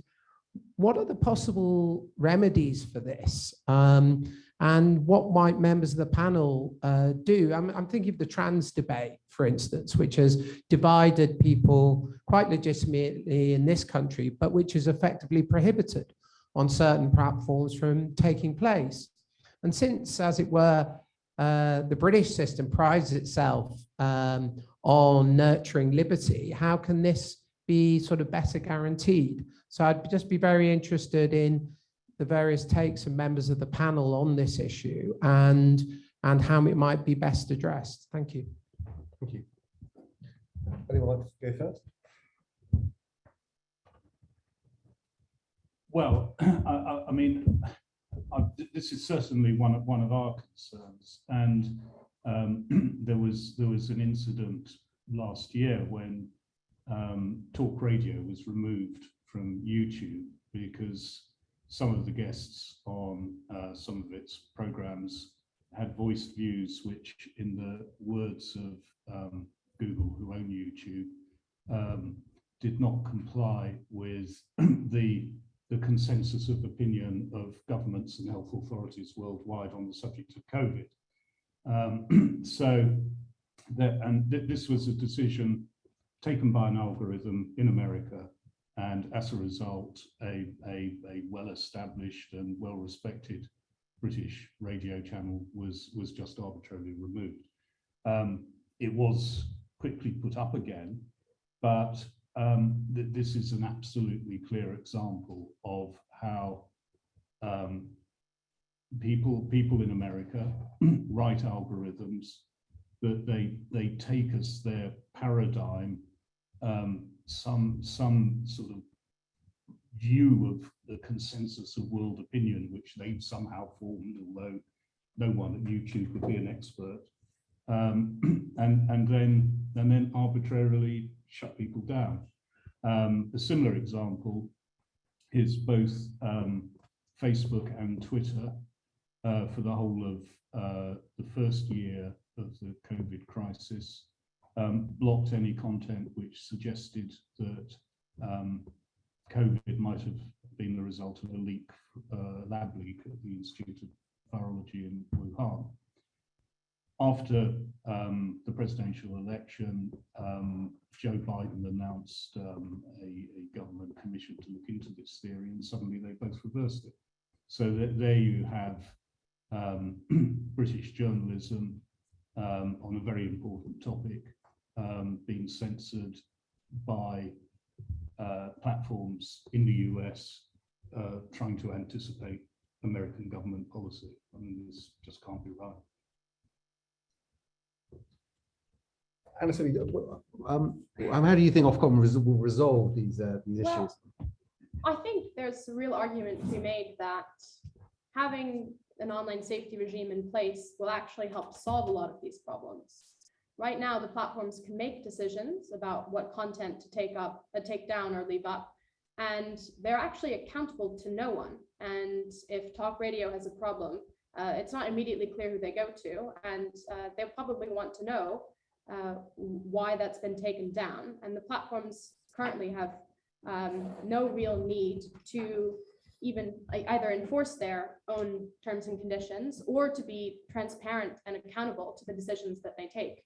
what are the possible remedies for this? And what might members of the panel do? I'm thinking of the trans debate, for instance, which has divided people quite legitimately in this country, but which is effectively prohibited on certain platforms from taking place. And since, as it were, the British system prides itself on nurturing liberty, how can this be sort of better guaranteed? So I'd just be very interested in the various takes of members of the panel on this issue and how it might be best addressed. Thank you. Thank you. Anyone like to go first? Well, I mean, this is certainly one of our concerns, and there was an incident last year when talk radio was removed from YouTube because some of the guests on some of its programs had voiced views which, in the words of Google, who own YouTube, did not comply with the consensus of opinion of governments and health authorities worldwide on the subject of COVID. This was a decision taken by an algorithm in America, and as a result, a well-established and well-respected British radio channel was just arbitrarily removed. It was quickly put up again, but this is an absolutely clear example of how people in America write algorithms that they take as their paradigm some sort of view of the consensus of world opinion, which they've somehow formed, although no one at YouTube would be an expert, and then arbitrarily shut people down. A similar example is both Facebook and Twitter for the whole of the first year of the COVID crisis, blocked any content which suggested that COVID might have been the result of a leak, lab leak at the Institute of Virology in Wuhan. After the presidential election, Joe Biden announced a government commission to look into this theory, and suddenly they both reversed it. So there you have British journalism on a very important topic being censored by platforms in the US trying to anticipate American government policy. I mean, this just can't be right. Anna-Sophie, how do you think Ofcom will resolve these issues? I think there's a real argument to be made that having an online safety regime in place will actually help solve a lot of these problems. Right now, the platforms can make decisions about what content to take down or leave up, and they're actually accountable to no one. And if talk radio has a problem, it's not immediately clear who they go to, and they'll probably want to know why that's been taken down. And the platforms currently have no real need to even either enforce their own terms and conditions or to be transparent and accountable to the decisions that they take.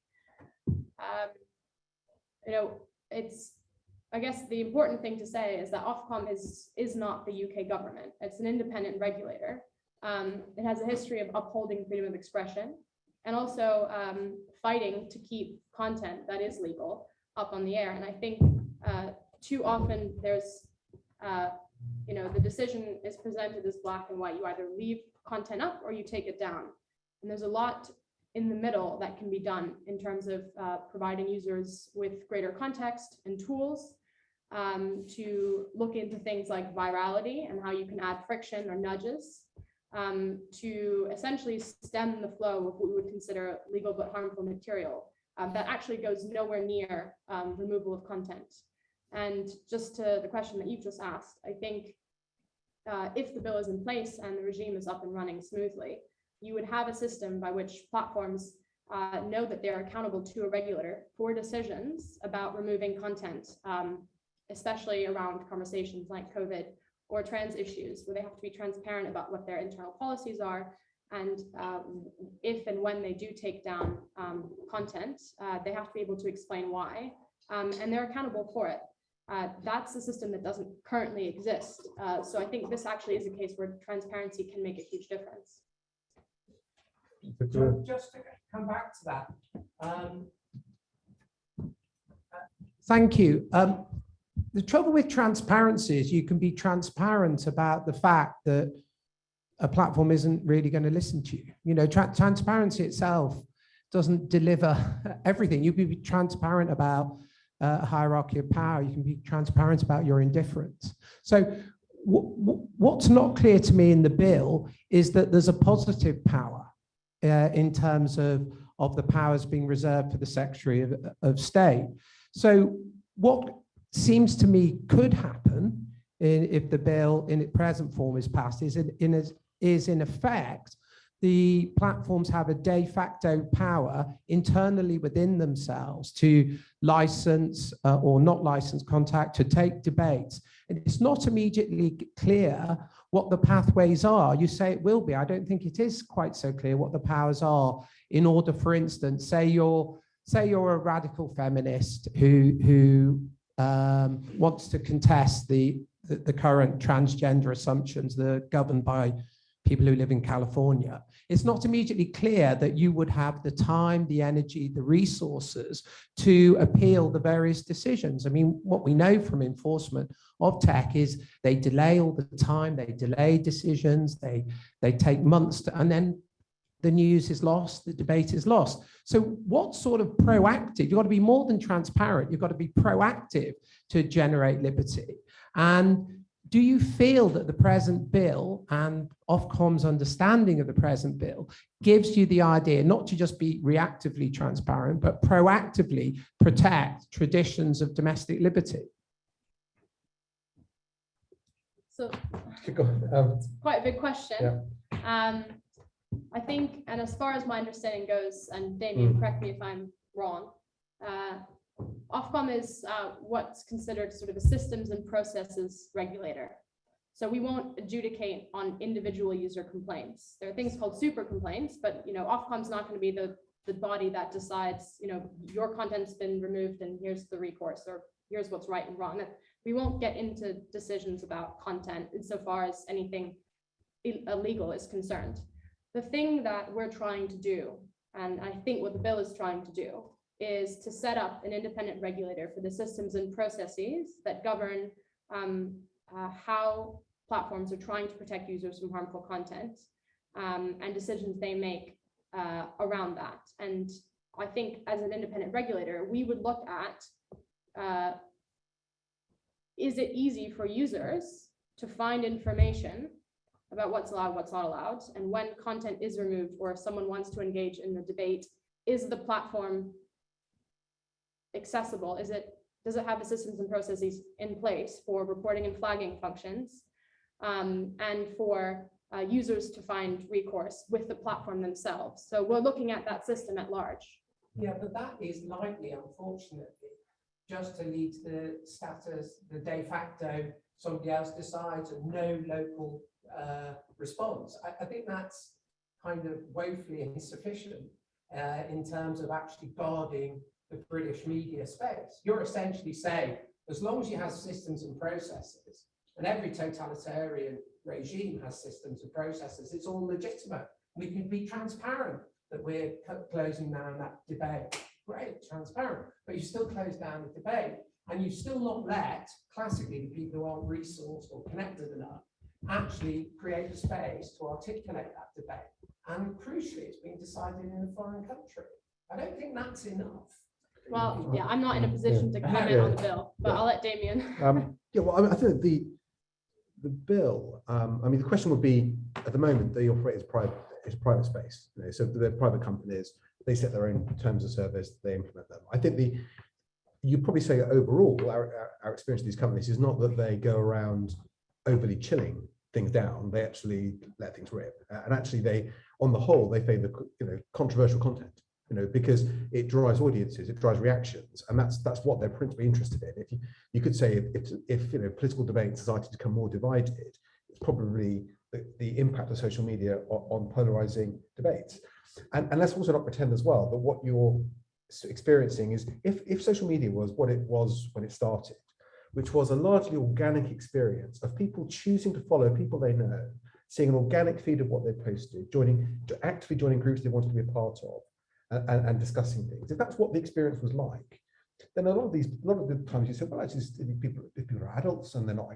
I guess the important thing to say is that Ofcom is not the UK government. It's an independent regulator. It has a history of upholding freedom of expression and also fighting to keep content that is legal up on the air. And I think too often there's, the decision is presented as black and white. You either leave content up or you take it down. And there's a lot in the middle that can be done in terms of providing users with greater context and tools to look into things like virality and how you can add friction or nudges to essentially stem the flow of what we would consider legal but harmful material that actually goes nowhere near removal of content. And just to the question that you've just asked, I think if the bill is in place and the regime is up and running smoothly, you would have a system by which platforms know that they're accountable to a regulator for decisions about removing content, especially around conversations like COVID or trans issues, where they have to be transparent about what their internal policies are. And if and when they do take down content, they have to be able to explain why, and they're accountable for it. That's a system that doesn't currently exist. So I think this actually is a case where transparency can make a huge difference. Just to come back to that. Thank you. The trouble with transparency is you can be transparent about the fact that a platform isn't really going to listen to you. Transparency itself doesn't deliver everything. You can be transparent about a hierarchy of power. You can be transparent about your indifference. So what's not clear to me in the bill is that there's a positive power in terms of the powers being reserved for the Secretary of State. So what seems to me could happen if the bill in its present form is passed is in effect the platforms have a de facto power internally within themselves to license or not license contact, to take debates. And it's not immediately clear what the pathways are. You say it will be. I don't think it is quite so clear what the powers are in order, for instance, say you're a radical feminist who wants to contest the current transgender assumptions that are governed by people who live in California. It's not immediately clear that you would have the time, the energy, the resources to appeal the various decisions. I mean, what we know from enforcement of tech is they delay all the time, they delay decisions, they take months and then the news is lost, the debate is lost. So what sort of proactive, you've got to be more than transparent, you've got to be proactive to generate liberty. And do you feel that the present bill and Ofcom's understanding of the present bill gives you the idea not to just be reactively transparent, but proactively protect traditions of domestic liberty? So it's quite a big question. Yeah. I think, and as far as my understanding goes, and Damian, correct me if I'm wrong, Ofcom is what's considered sort of a systems and processes regulator. So we won't adjudicate on individual user complaints. There are things called super complaints, but Ofcom's not going to be the body that decides, your content's been removed and here's the recourse, or here's what's right and wrong. We won't get into decisions about content insofar as anything illegal is concerned. The thing that we're trying to do, and I think what the bill is trying to do, is to set up an independent regulator for the systems and processes that govern how platforms are trying to protect users from harmful content. and decisions they make around that. And I think as an independent regulator, we would look at, is it easy for users to find information about what's allowed, what's not allowed, and when content is removed, or if someone wants to engage in the debate, is the platform accessible? Does it have the systems and processes in place for reporting and flagging functions, and for users to find recourse with the platform themselves? So we're looking at that system at large. Yeah, but that is likely, unfortunately, just to lead to the status, the de facto, somebody else decides, and no local response. I think that's kind of woefully insufficient in terms of actually guarding the British media space. You're essentially saying, as long as you have systems and processes, and every totalitarian regime has systems and processes, it's all legitimate. We can be transparent that we're closing down that debate. Great, transparent, but you still close down the debate, and you still not let, classically, the people who aren't resourced or connected enough actually create the space to articulate that debate. And crucially, it's being decided in a foreign country. I don't think that's enough. Well, yeah, I'm not in a position to comment on the bill, but I'll let Damian. Yeah, well, I think the bill, I mean, the question would be, at the moment, they operate as private space. You know, so they're private companies, they set their own terms of service, they implement them. I think you probably say overall, our experience of these companies is not that they go around overly chilling things down, they actually let things rip. And actually they, on the whole, they favor, controversial content, because it drives audiences, it drives reactions, and that's what they're principally interested in. If you could say if political debate in society become more divided, it's probably the impact of social media on polarizing debates. And let's also not pretend as well that what you're experiencing is, if social media was what it was when it started, which was a largely organic experience of people choosing to follow people they know, seeing an organic feed of what they posted, actively joining groups they wanted to be a part of, and discussing things. If that's what the experience was like, then a lot of the times you say, well, actually, if people are adults and they're not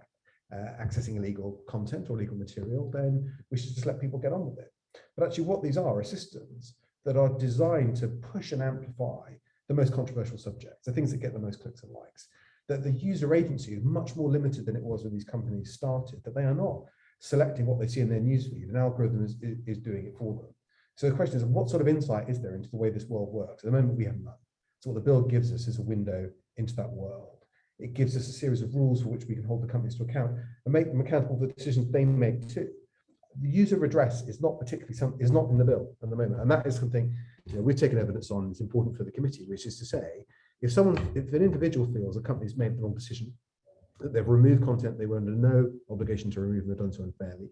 accessing illegal content or legal material, then we should just let people get on with it. But actually what these are systems that are designed to push and amplify the most controversial subjects, the things that get the most clicks and likes, that the user agency is much more limited than it was when these companies started, that they are not selecting what they see in their newsfeed. An algorithm is doing it for them. So the question is, what sort of insight is there into the way this world works? At the moment, we have none. So what the bill gives us is a window into that world. It gives us a series of rules for which we can hold the companies to account and make them accountable for the decisions they make too. The user redress is not in the bill at the moment, and that is something we've taken evidence on. It's important for the committee, which is to say, if an individual feels a company's made the wrong decision, that they've removed content they were under no obligation to remove and they've done so unfairly,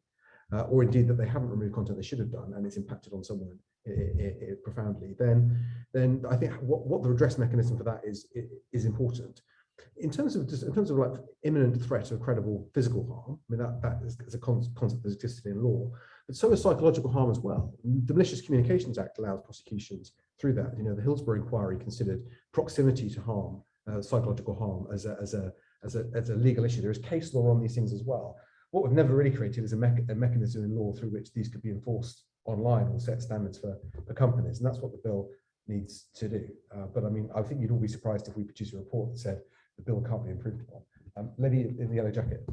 or indeed that they haven't removed content they should have done and it's impacted on someone profoundly, then I think what the redress mechanism for that is important. In terms of like imminent threat of credible physical harm, I mean that is a concept that existed in law, but so is psychological harm as well. The Malicious Communications Act allows prosecutions through that. The Hillsborough inquiry considered proximity to harm, psychological harm, as a legal issue. There is case law on these things as well. What we've never really created is a mechanism in law through which these could be enforced online or set standards for companies, and that's what the bill needs to do. But I mean, I think you'd all be surprised if we produce a report that said the bill can't be improved upon. Lady in the yellow jacket.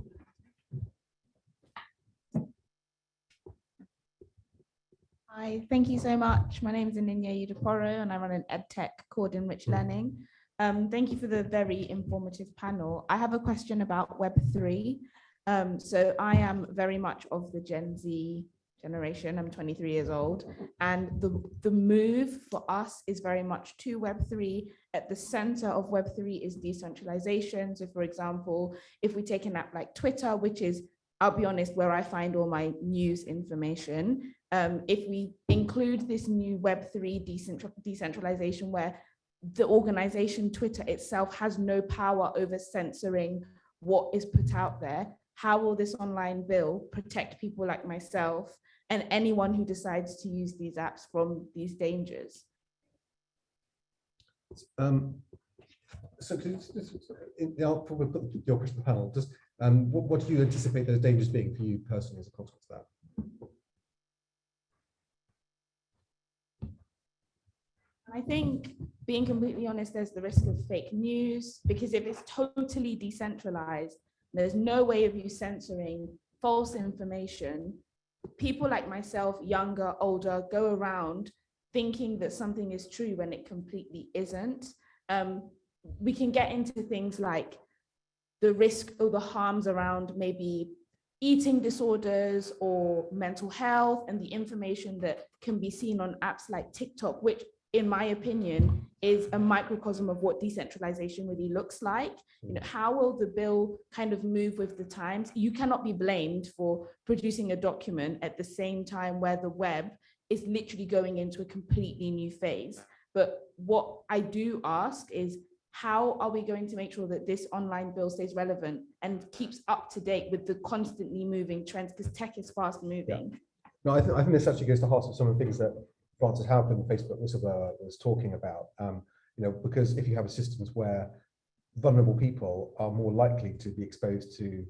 Hi, thank you so much. My name is Aninya Udaporo and I run an EdTech called Enrich Learning. Thank you for the very informative panel. I have a question about Web3. So I am very much of the Gen Z generation. I'm 23 years old, and the move for us is very much to Web3. At the center of Web3 is decentralization. So for example, if we take an app like Twitter, which is, I'll be honest, where I find all my news information, if we include this new Web3 decentralization where the organization Twitter itself has no power over censoring what is put out there, how will this online bill protect people like myself and anyone who decides to use these apps from these dangers? So I'll probably put your question to the panel. What do you anticipate those dangers being for you personally as a consequence of that? I think, being completely honest, there's the risk of fake news, because if it's totally decentralized, there's no way of you censoring false information. People like myself, younger, older, go around thinking that something is true when it completely isn't. We can get into things like the risk or the harms around maybe eating disorders or mental health, and the information that can be seen on apps like TikTok, which in my opinion is a microcosm of what decentralization really looks like. You know, how will the bill kind of move with the times? You cannot be blamed for producing a document at the same time where the web is literally going into a completely new phase. But what I do ask is, how are we going to make sure that this online bill stays relevant and keeps up to date with the constantly moving trends, because tech is fast moving? Yeah. No, I think this actually goes to heart of some of the things that Francis Halpin, the Facebook whistleblower, was talking about. You know, because if you have systems where vulnerable people are more likely to be exposed to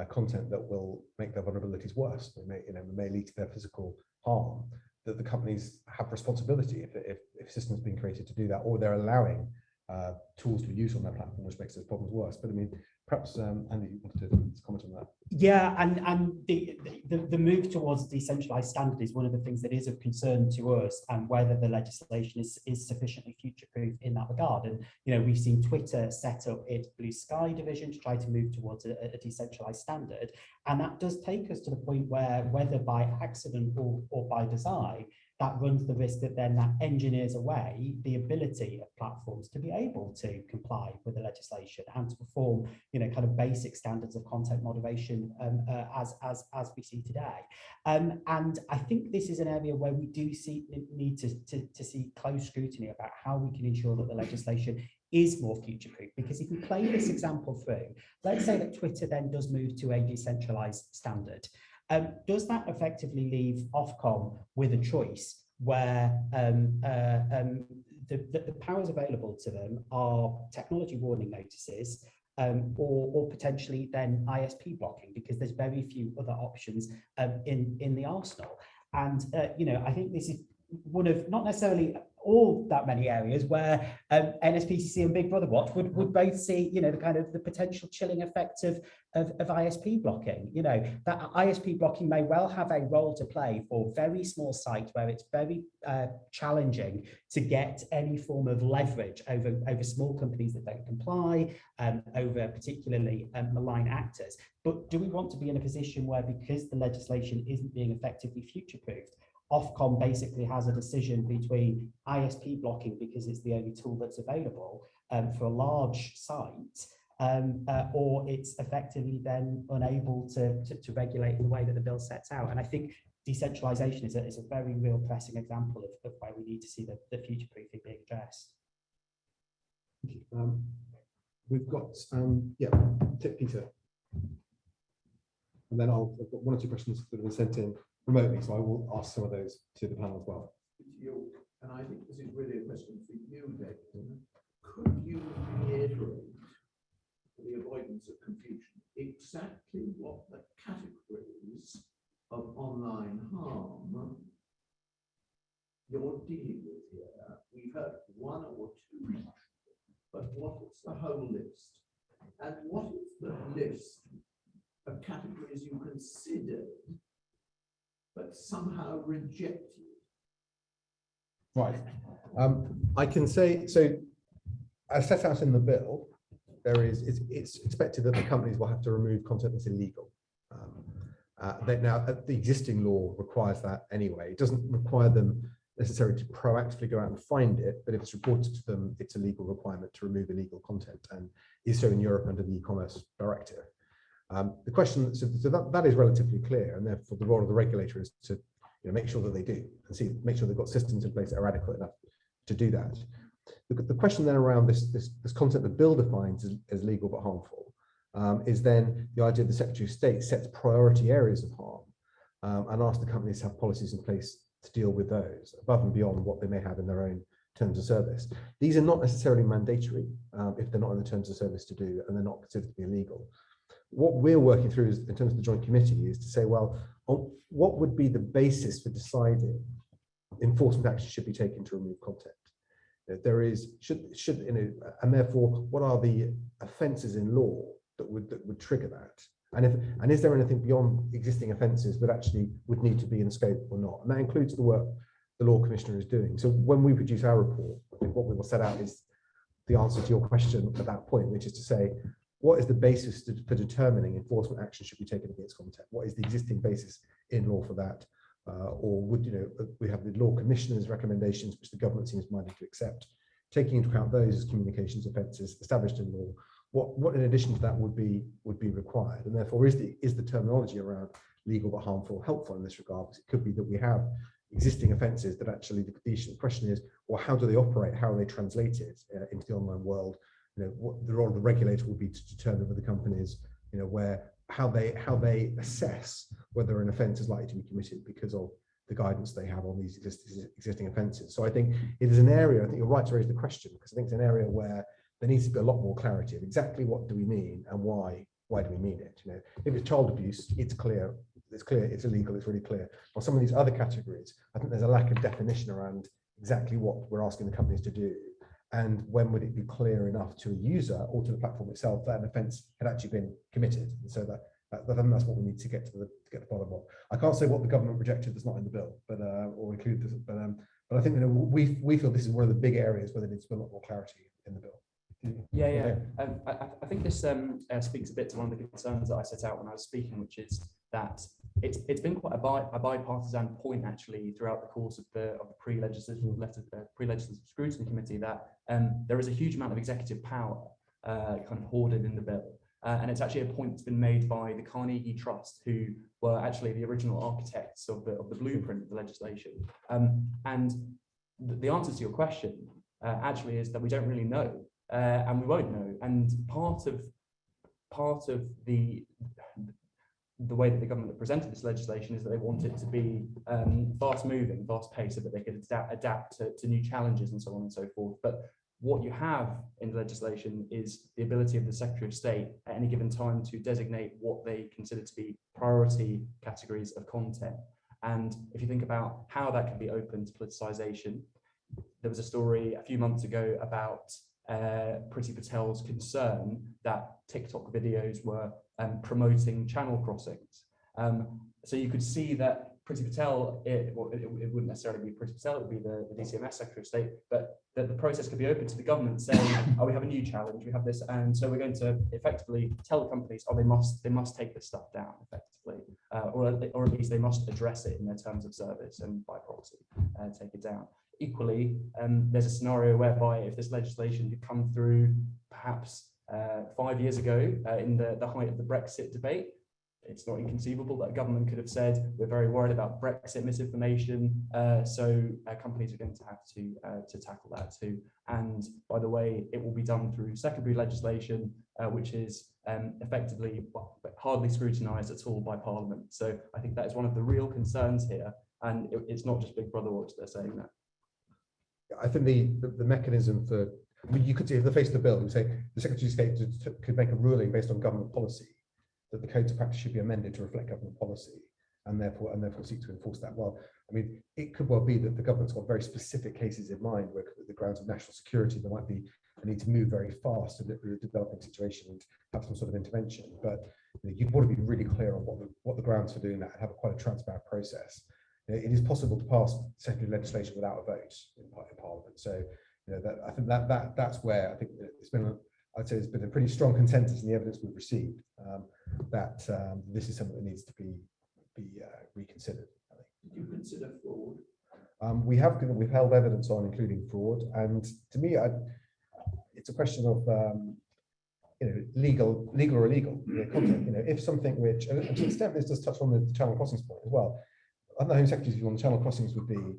content that will make their vulnerabilities worse, may lead to their physical harm, that the companies have responsibility if systems being created to do that, or they're allowing tools to be used on their platform, which makes those problems worse. But I mean, perhaps Andy, you wanted to comment on that? Yeah, and the move towards decentralized standard is one of the things that is of concern to us, and whether the legislation is sufficiently future-proof in that regard. And you know, we've seen Twitter set up its Blue Sky division to try to move towards a decentralized standard, and that does take us to the point where, whether by accident or by design, that runs the risk that then that engineers away the ability of platforms to be able to comply with the legislation and to perform, you know, kind of basic standards of content moderation as we see today. And I think this is an area where we do need to see close scrutiny about how we can ensure that the legislation is more future-proof. Because if we play this example through, let's say that Twitter then does move to a decentralized standard. Does that effectively leave Ofcom with a choice where the powers available to them are technology warning notices, or potentially then ISP blocking, because there's very few other options in the arsenal? And you know, I think this is one of, not necessarily all that many areas where NSPCC and Big Brother Watch would both see, you know, the kind of the potential chilling effect of ISP blocking. You know, that ISP blocking may well have a role to play for very small sites where it's very challenging to get any form of leverage over small companies that don't comply, over particularly malign actors. But do we want to be in a position where, because the legislation isn't being effectively future-proofed, Ofcom basically has a decision between ISP blocking, because it's the only tool that's available for a large site, or it's effectively then unable to regulate in the way that the bill sets out? And I think decentralization is a very real pressing example of where we need to see the future-proofing being addressed. We've got, Peter. And then I've got one or two questions that have been sent in remotely, so I will ask some of those to the panel as well. And I think this is really a question for you, David. Could you reiterate, for the avoidance of confusion, exactly what the categories of online harm you're dealing with here? We've heard one or two, but what is the whole list? And what is the list of categories you considered but somehow rejected? Right. I can say, so as set out in the bill, it's expected that the companies will have to remove content that's illegal. Now, the existing law requires that anyway. It doesn't require them necessarily to proactively go out and find it, but if it's reported to them, it's a legal requirement to remove illegal content, and is so in Europe under the e-commerce directive. The question, so that is relatively clear, and therefore the role of the regulator is to make sure that they do, and make sure they've got systems in place that are adequate enough to do that. The question then around this content the bill defines as legal but harmful is then the idea the Secretary of State sets priority areas of harm and asks the companies to have policies in place to deal with those above and beyond what they may have in their own terms of service. These are not necessarily mandatory if they're not in the terms of service to do, and they're not considered to be illegal. What we're working through is, in terms of the joint committee, is to say, well, what would be the basis for deciding enforcement action should be taken to remove content? there is and therefore, what are the offences in law that would trigger that? And is there anything beyond existing offences that actually would need to be in scope or not? And that includes the work the Law Commissioner is doing. So when we produce our report, I think what we will set out is the answer to your question at that point, which is to say, what is the basis for determining enforcement action should be taken against content? What is the existing basis in law for that? Or would, we have the Law Commissioner's recommendations, which the government seems minded to accept, taking into account those as communications offences established in law. What in addition to that would be required? And therefore, is the terminology around legal but harmful helpful in this regard? Because it could be that we have existing offences that actually the question is, well, how do they operate? How are they translated into the online world? What the role of the regulator would be to determine whether companies, how they assess whether an offence is likely to be committed because of the guidance they have on these existing offences. So I think it is an area, I think you're right to raise the question, because I think it's an area where there needs to be a lot more clarity of exactly what do we mean and why do we mean it. If it's child abuse, it's clear, it's illegal, it's really clear. Or some of these other categories, I think there's a lack of definition around exactly what we're asking the companies to do. And when would it be clear enough to a user or to the platform itself that an offence had actually been committed? And so that's what we need to get to the bottom of. I can't say what the government rejected that's not in the bill, but or include this, but I think we feel this is one of the big areas where there needs to be a lot more clarity in the bill. Yeah. I think this speaks a bit to one of the concerns that I set out when I was speaking, which is that it's been quite a bipartisan point actually throughout the course of the pre-legislative scrutiny committee that there is a huge amount of executive power kind of hoarded in the bill. And it's actually a point that's been made by the Carnegie Trust, who were actually the original architects of the blueprint of the legislation. And the answer to your question actually is that we don't really know, and we won't know. And part of the way that the government presented this legislation is that they want it to be fast-moving, fast-paced, so that they could adapt to new challenges and so on and so forth. But what you have in the legislation is the ability of the Secretary of State at any given time to designate what they consider to be priority categories of content. And if you think about how that can be open to politicization, there was a story a few months ago about Priti Patel's concern that TikTok videos were promoting channel crossings. So you could see that Priti Patel, it wouldn't necessarily be Priti Patel, it would be the DCMS Secretary of State, but that the process could be open to the government saying, oh, we have a new challenge, we have this, and so we're going to effectively tell the companies, oh, they must take this stuff down effectively, or at least they must address it in their terms of service and by proxy take it down. Equally, there's a scenario whereby if this legislation had come through perhaps 5 years ago in the height of the Brexit debate, it's not inconceivable that a government could have said, we're very worried about Brexit misinformation, so companies are going to have to tackle that too. And by the way, it will be done through secondary legislation, which is effectively hardly scrutinised at all by Parliament. So I think that is one of the real concerns here, and it's not just Big Brother Watch they're saying that. I think the mechanism for, I mean, you could see if the face of the bill, you say the Secretary of State could make a ruling based on government policy that the codes of practice should be amended to reflect government policy, and therefore seek to enforce that. Well, I mean, it could well be that the government's got very specific cases in mind where the grounds of national security, there might be a need to move very fast in a developing situation and have some sort of intervention. But you'd want to be really clear on what the grounds for doing that and have quite a transparent process. It is possible to pass secondary legislation without a vote in Parliament. So I think that's where I think it's been. I'd say there's been a pretty strong consensus in the evidence we've received that this is something that needs to be reconsidered. Did you consider fraud? We've held evidence on including fraud, and to me, it's a question of legal or illegal content. If something which, and to an extent, this does touch on the channel crossings point as well. I don't know Home Secretary's view on the channel crossings would be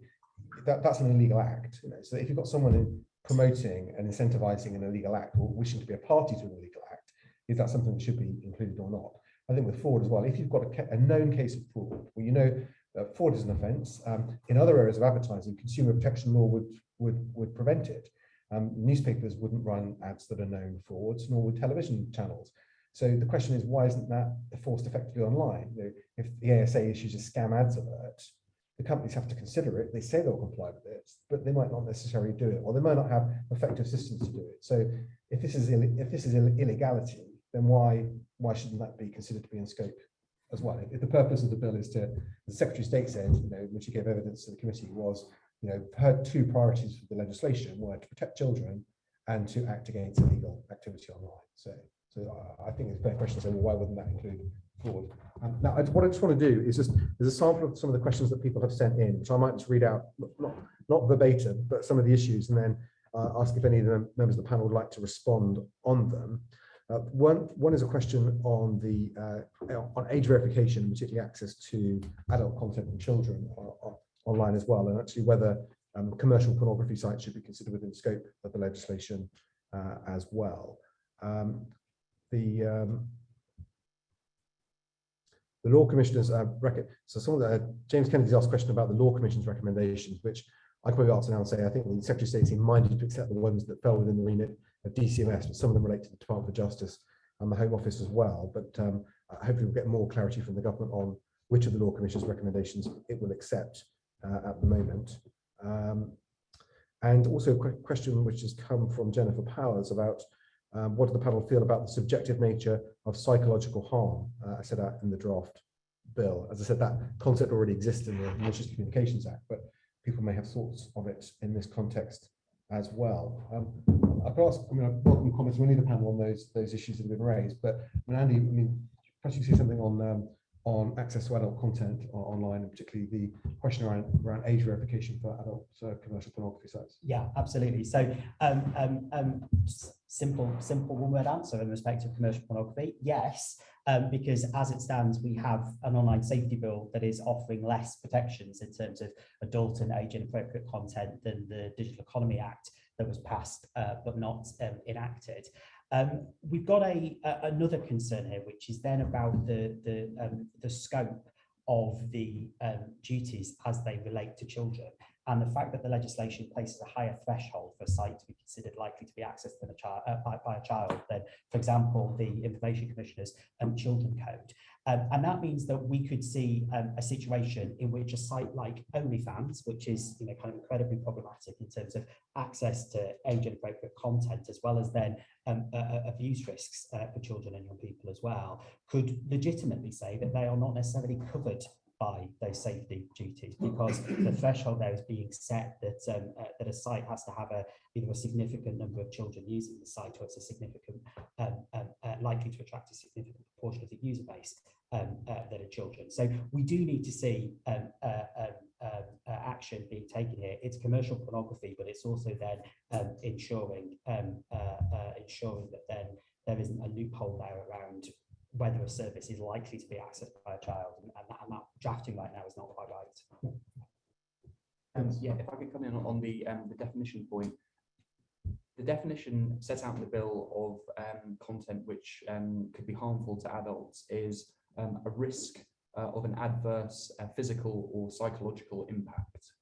that's an illegal act. So if you've got someone promoting and incentivizing an illegal act or wishing to be a party to an illegal act, is that something that should be included or not? I think with fraud as well, if you've got a known case of fraud, well, fraud is an offence. In other areas of advertising, consumer protection law would prevent it. Newspapers wouldn't run ads that are known frauds, nor would television channels. So the question is, why isn't that enforced effectively online? If the ASA issues a scam ads alert, the companies have to consider it. They say they'll comply with it, but they might not necessarily do it, or they might not have effective systems to do it. So if this is illegality, then why shouldn't that be considered to be in scope as well? If the purpose of the bill is to, the Secretary of State said, when she gave evidence to the committee, was, her two priorities for the legislation were to protect children and to act against illegal activity online. So I think it's a fair question to say, well, why wouldn't that include fraud? Now, what I just want to do is there's a sample of some of the questions that people have sent in, which I might just read out, not verbatim, but some of the issues, and then ask if any of the members of the panel would like to respond on them. One is a question on on age verification, particularly access to adult content and children online as well, and actually whether commercial pornography sites should be considered within scope of the legislation as well. The Law Commissioners so some of the James Kennedy's asked a question about the Law Commission's recommendations, which I could probably answer now and say I think the Secretary of State seemed minded to accept the ones that fell within the remit of DCMS, but some of them relate to the Department of Justice and the Home Office as well. But hopefully we'll get more clarity from the government on which of the Law Commission's recommendations it will accept at the moment. And also a question which has come from Jennifer Powers about what does the panel feel about the subjective nature of psychological harm? I said that in the draft bill. As I said, that concept already exists in the Malicious Communications Act, but people may have thoughts of it in this context as well. I've welcome comments from any of the panel on those issues that have been raised. But Andy, perhaps you see something on access to adult content online, and particularly the question around age verification for adult commercial pornography sites. Yeah, absolutely. So simple one-word answer in respect of commercial pornography. Yes, because as it stands, we have an online safety bill that is offering less protections in terms of adult and age inappropriate content than the Digital Economy Act that was passed but not enacted. We've got another concern here, which is then about the scope of the duties as they relate to children, and the fact that the legislation places a higher threshold for a site to be considered likely to be accessed by a child than, for example, the Information Commissioner's Children Code. And that means that we could see a situation in which a site like OnlyFans, which is kind of incredibly problematic in terms of access to age inappropriate content, as well as then abuse risks for children and young people as well, could legitimately say that they are not necessarily covered by those safety duties, because the threshold there is being set that a site has to have either a significant number of children using the site, or it's a significant likely to attract a significant proportion of the user base that are children. So we do need to see action being taken here. It's commercial pornography, but it's also then ensuring that then there isn't a loophole there around whether a service is likely to be accessed by a child, and that drafting right now is not quite right. Yeah, if I could come in on the definition point. The definition set out in the bill of content which could be harmful to adults is a risk of an adverse physical or psychological impact.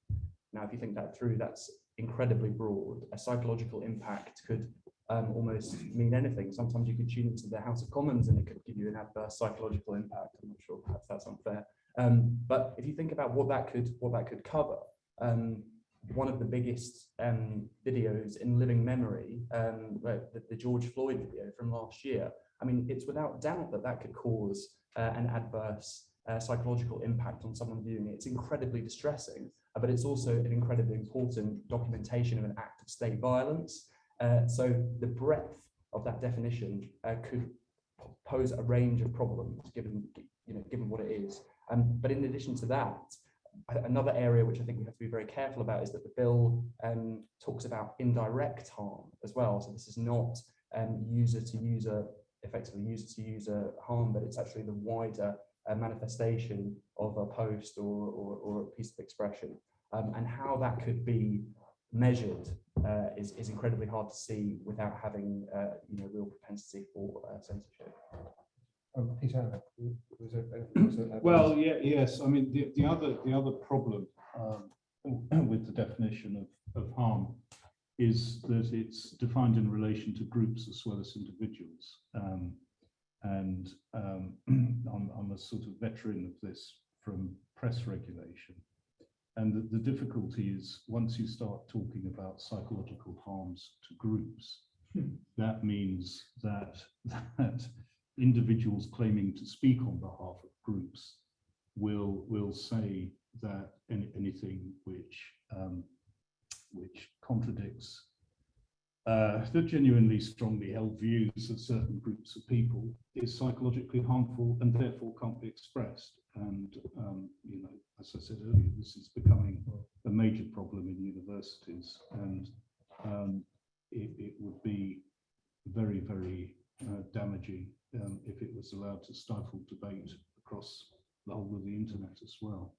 Now, if you think that through, that's incredibly broad. A psychological impact could almost mean anything. Sometimes you could tune into the House of Commons and it could give you an adverse psychological impact. I'm not sure, perhaps that's unfair. But if you think about what that could cover, one of the biggest videos in living memory, the George Floyd video from last year, I mean, it's without doubt that could cause an adverse psychological impact on someone viewing it. It's incredibly distressing, but it's also an incredibly important documentation of an act of state violence. So the breadth of that definition could pose a range of problems, given what it is. But in addition to that, another area which I think we have to be very careful about is that the bill talks about indirect harm as well. So this is not user-to-user, effectively user-to-user harm, but it's actually the wider manifestation of a post or a piece of expression. And how that could be measured is incredibly hard to see without having real propensity for censorship. Peter, well, yes. I mean, the other problem with the definition of harm is that it's defined in relation to groups as well as individuals. I'm a sort of veteran of this from press regulation. the difficulty is once you start talking about psychological harms to groups, that means that individuals claiming to speak on behalf of groups will say that anything which contradicts the genuinely strongly held views of certain groups of people is psychologically harmful and therefore can't be expressed. And you know, as I said earlier, this is becoming a major problem in universities, and it would be very, very damaging if it was allowed to stifle debate across the whole of the internet as well.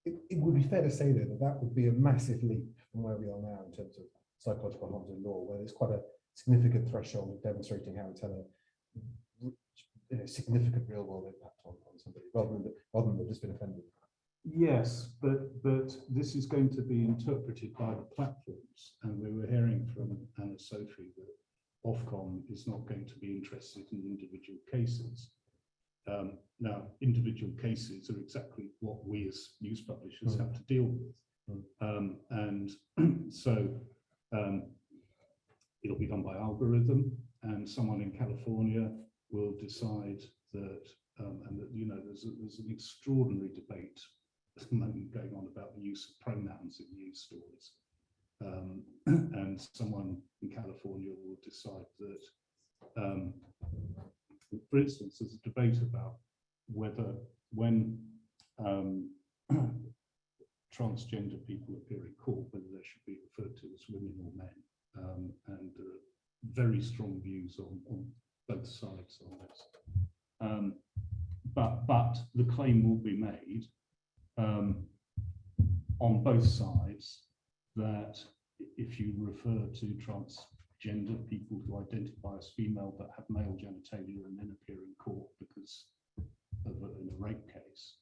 It would be fair to say though that would be a massive leap from where we are now in terms of psychological harms in law, where there's quite a significant threshold of demonstrating how to tell a significant real world impact on somebody rather than just been offended. Yes, but this is going to be interpreted by the platforms, and we were hearing from Anna-Sophie that Ofcom is not going to be interested in individual cases. Now, individual cases are exactly what we as news publishers have to deal with, and so it'll be done by algorithm, and someone in California will decide that, and that, you know, there's an extraordinary debate at the moment going on about the use of pronouns in news stories. And someone in California will decide that, for instance, there's a debate about whether when transgender people appear in court, whether they should be referred to as women or men. And there are very strong views on both sides on this. But the claim will be made on both sides that if you refer to transgender people who identify as female but have male genitalia and then appear in court because of in a rape case,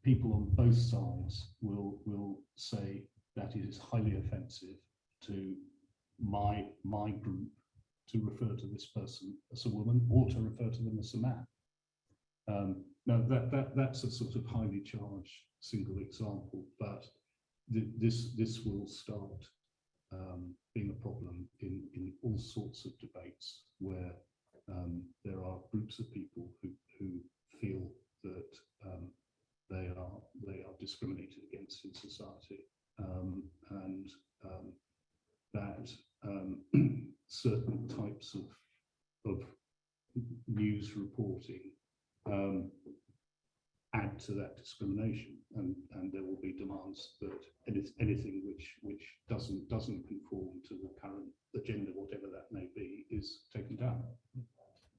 people on both sides will say that it is highly offensive to my group to refer to this person as a woman or to refer to them as a man. Now that's a sort of highly charged single example, but this will start being a problem in all sorts of debates where there are groups of people who feel that they are discriminated against in society, and that certain types of news reporting add to that discrimination, and there will be demands that anything which doesn't conform to the current agenda, whatever that may be, is taken down.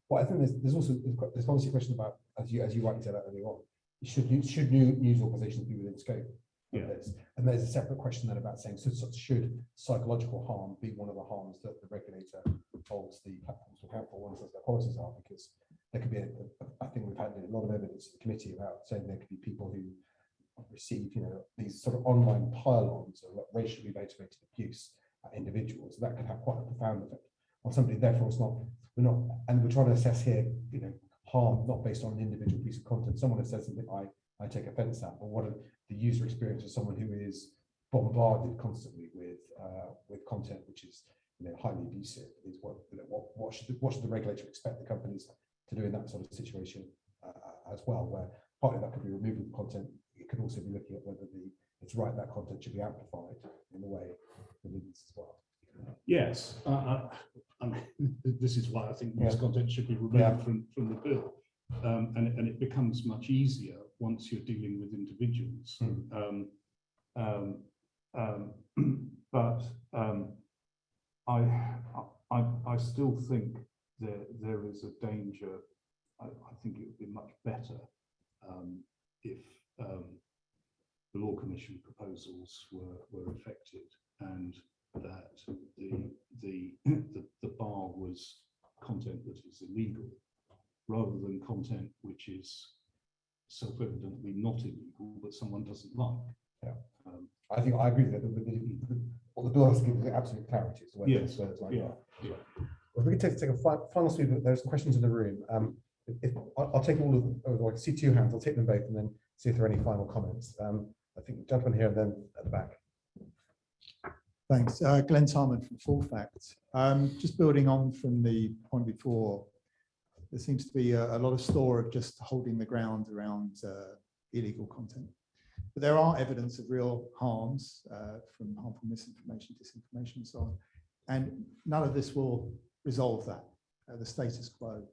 Well, I think there's obviously a question about, as you rightly said earlier on, should new news organisations be within scope of this? And there's a separate question then about saying, so should psychological harm be one of the harms that the regulator holds the platforms to account for once their policies are? Because there could be I think we've had a lot of evidence in the committee about saying there could be people who receive, you know, these sort of online pile-ons of racially motivated abuse at individuals. That could have quite a profound effect on somebody. Therefore, we're trying to assess here, you know, harm not based on an individual piece of content. Someone that says something I take offence at, but what are the user experience of someone who is bombarded constantly with content which is, you know, highly abusive? Is what should the regulator expect the companies to do in that sort of situation as well, where partly that could be removing content. It could also be looking at whether it's right that content should be amplified in a way that it is as well. Yes, I mean, this is why I think news content should be removed from the bill, and it becomes much easier once you're dealing with individuals. But I still think there is a danger. I think it would be much better if the Law Commission proposals were affected, and that the bar was content that is illegal, rather than content which is self-evidently not illegal but someone doesn't like. Yeah, I think I agree with that. What the bill has to give is absolute clarity as to whether it's like that. Yeah. Well, if we could take a final sweep, there's questions in the room. I'll take all of them. I can see two hands. I'll take them both and then see if there are any final comments. I think gentleman here and then at the back. Thanks. Glenn Tarman from Full Fact. Just building on from the point before, there seems to be a lot of store of just holding the ground around illegal content. But there are evidence of real harms from harmful misinformation, disinformation, and so on. And none of this will resolve that. The status quo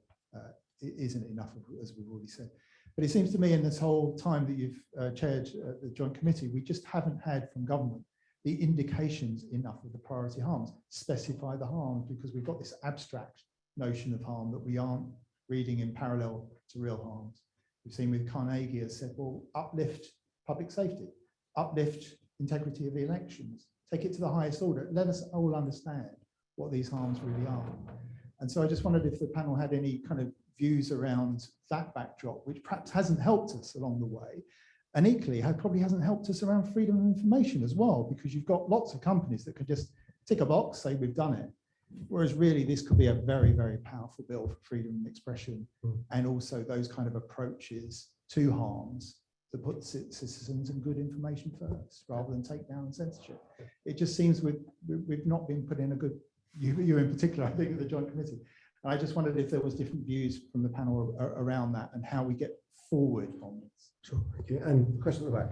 isn't enough, as we've already said. But it seems to me in this whole time that you've chaired the Joint Committee, we just haven't had from government the indications enough of the priority harms, specify the harms, because we've got this abstract notion of harm that we aren't reading in parallel to real harms. We've seen with Carnegie has said, well, uplift public safety, uplift integrity of the elections, take it to the highest order. Let us all understand what these harms really are. And so I just wondered if the panel had any kind of views around that backdrop, which perhaps hasn't helped us along the way. And equally, probably hasn't helped us around freedom of information as well, because you've got lots of companies that could just tick a box, say we've done it. Whereas really this could be a very, very powerful bill for freedom of expression and also those kind of approaches to harms that put citizens and good information first rather than take down censorship. It just seems we've not been put in a good, you in particular, I think, at the Joint Committee. And I just wondered if there was different views from the panel around that and how we get forward on this. Sure, thank you. And the question at the back.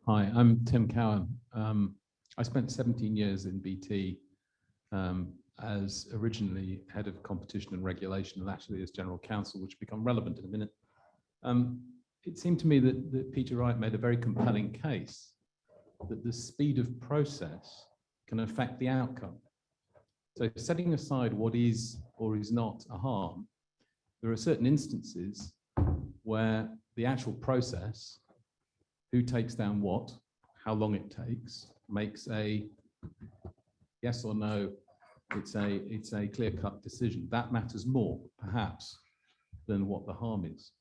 Hi, I'm Tim Cowan. I spent 17 years in BT as originally head of competition and regulation and actually as general counsel, which will become relevant in a minute. It seemed to me that Peter Wright made a very compelling case that the speed of process can affect the outcome. So setting aside what is or is not a harm, there are certain instances where the actual process, who takes down what, how long it takes, makes a yes or no, it's a clear-cut decision. That matters more, perhaps, than what the harm is.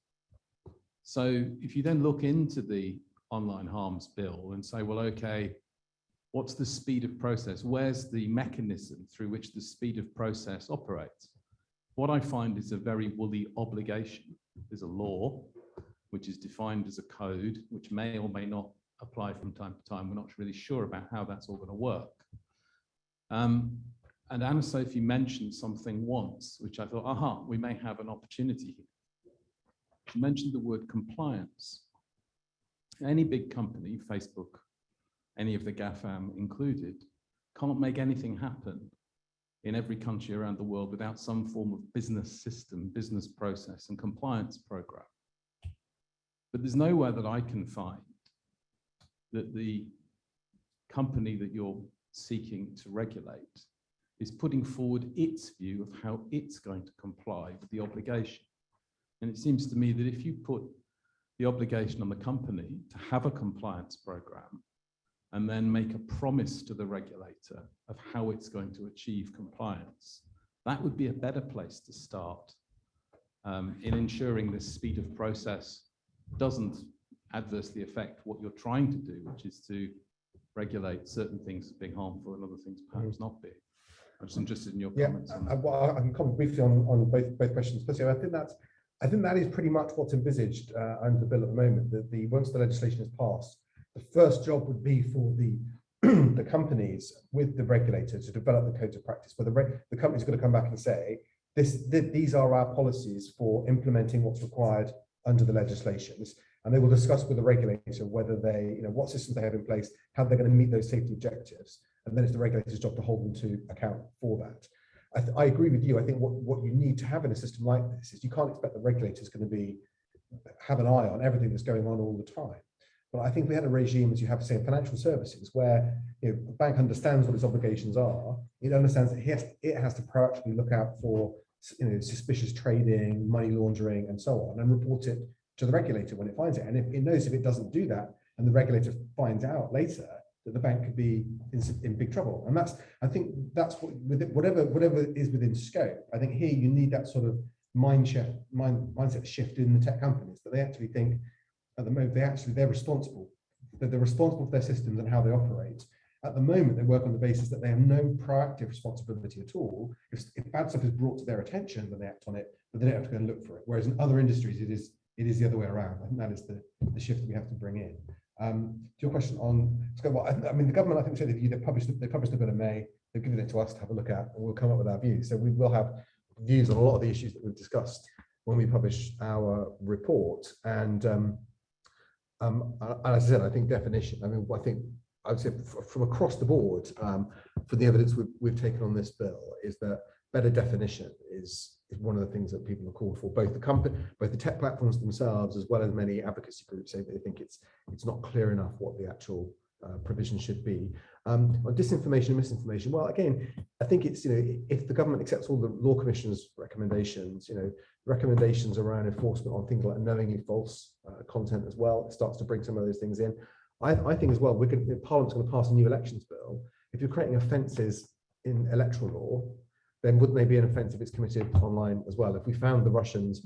So if you then look into the online harms bill and say, well, okay, what's the speed of process? Where's the mechanism through which the speed of process operates? What I find is a very woolly obligation. There's a law, which is defined as a code, which may or may not apply from time to time. We're not really sure about how that's all going to work. And Anna-Sophie mentioned something once, which I thought, aha, we may have an opportunity here. She mentioned the word compliance. Any big company, Facebook, any of the GAFAM included, can't make anything happen in every country around the world without some form of business system, business process, and compliance program. But there's nowhere that I can find that the company that you're seeking to regulate is putting forward its view of how it's going to comply with the obligation. And it seems to me that if you put the obligation on the company to have a compliance program and then make a promise to the regulator of how it's going to achieve compliance, that would be a better place to start in ensuring this speed of process doesn't adversely affect what you're trying to do, which is to regulate certain things as being harmful and other things perhaps not being. I'm just interested in your comments on that. Well, I can comment briefly on both questions. Firstly, I think that is pretty much what's envisaged under the bill at the moment. That once the legislation is passed, the first job would be for the the companies with the regulator to develop the codes of practice. Where the company's going to come back and say, these are our policies for implementing what's required under the legislations, and they will discuss with the regulator whether they, what systems they have in place, how they're going to meet those safety objectives, and then it's the regulator's job to hold them to account for that. I agree with you. I think what you need to have in a system like this is you can't expect the regulator's going to have an eye on everything that's going on all the time. But I think we had a regime, as you have to say, in financial services, where the bank understands what its obligations are. It understands that it has to proactively look out for suspicious trading, money laundering, and so on, and report it to the regulator when it finds it. And if it knows if it doesn't do that, and the regulator finds out later that the bank could be in big trouble. And I think that's whatever is within scope. I think here you need that sort of mindset shift in the tech companies, that they actually think at the moment they're responsible. That they're responsible for their systems and how they operate. At the moment, they work on the basis that they have no proactive responsibility at all. If bad stuff is brought to their attention, then they act on it. but they don't have to go and look for it. Whereas in other industries, it is the other way around. I think that is the shift that we have to bring in. To your question on, I mean, the government, I think, said they published a bill in May. They've given it to us to have a look at, and we'll come up with our views. So we will have views on a lot of the issues that we've discussed when we publish our report. And as I said, I think definition. I mean, I would say from across the board, for the evidence we've taken on this bill, is that better definition is one of the things that people have called for. Both the tech platforms themselves, as well as many advocacy groups, say that they think it's not clear enough what the actual provision should be. On disinformation and misinformation, well, again, I think it's, if the government accepts all the Law Commission's recommendations, recommendations around enforcement on things like knowingly false content as well, it starts to bring some of those things in. I think as well, Parliament's going to pass a new elections bill. If you're creating offences in electoral law, then wouldn't they be an offence if it's committed online as well? If we found the Russians,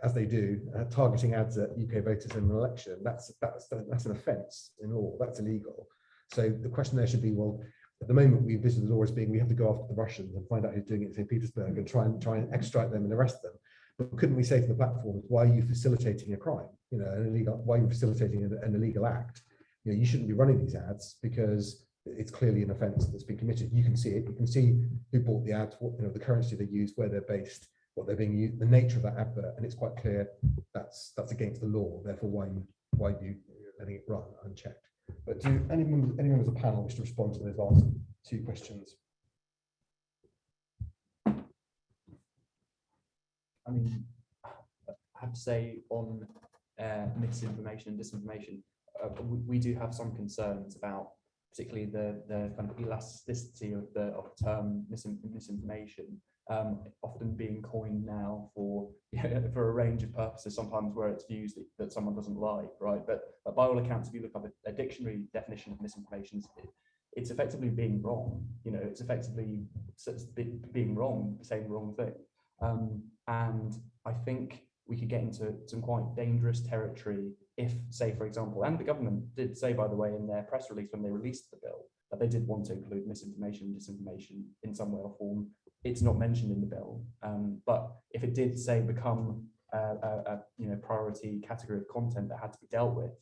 as they do, targeting ads at UK voters in an election, that's an offence in law. That's illegal. So the question there should be, well, at the moment we envision the law as being we have to go after the Russians and find out who's doing it in St. Petersburg and try and extradite them and arrest them. But couldn't we say to the platforms, why are you facilitating a crime? Why are you facilitating an illegal act? You shouldn't be running these ads because it's clearly an offence that's been committed. You can see it. You can see who bought the ads, the currency they used, where they're based, what they're being used, the nature of that advert, and it's quite clear that's against the law. Therefore, why are you letting it run unchecked? But do any members of the panel wish to respond to those last two questions? I mean, I have to say on misinformation and disinformation, we do have some concerns about particularly the kind of elasticity of the term misinformation, often being coined now for a range of purposes, sometimes where it's views that someone doesn't like, right? But by all accounts, if you look up a dictionary definition of misinformation, it's effectively being wrong. It's effectively being wrong, saying the wrong thing. And I think we could get into some quite dangerous territory if, say, for example, and the government did say, by the way, in their press release when they released the bill, that they did want to include misinformation and disinformation in some way or form. It's not mentioned in the bill, but if it did, say, become a priority category of content that had to be dealt with,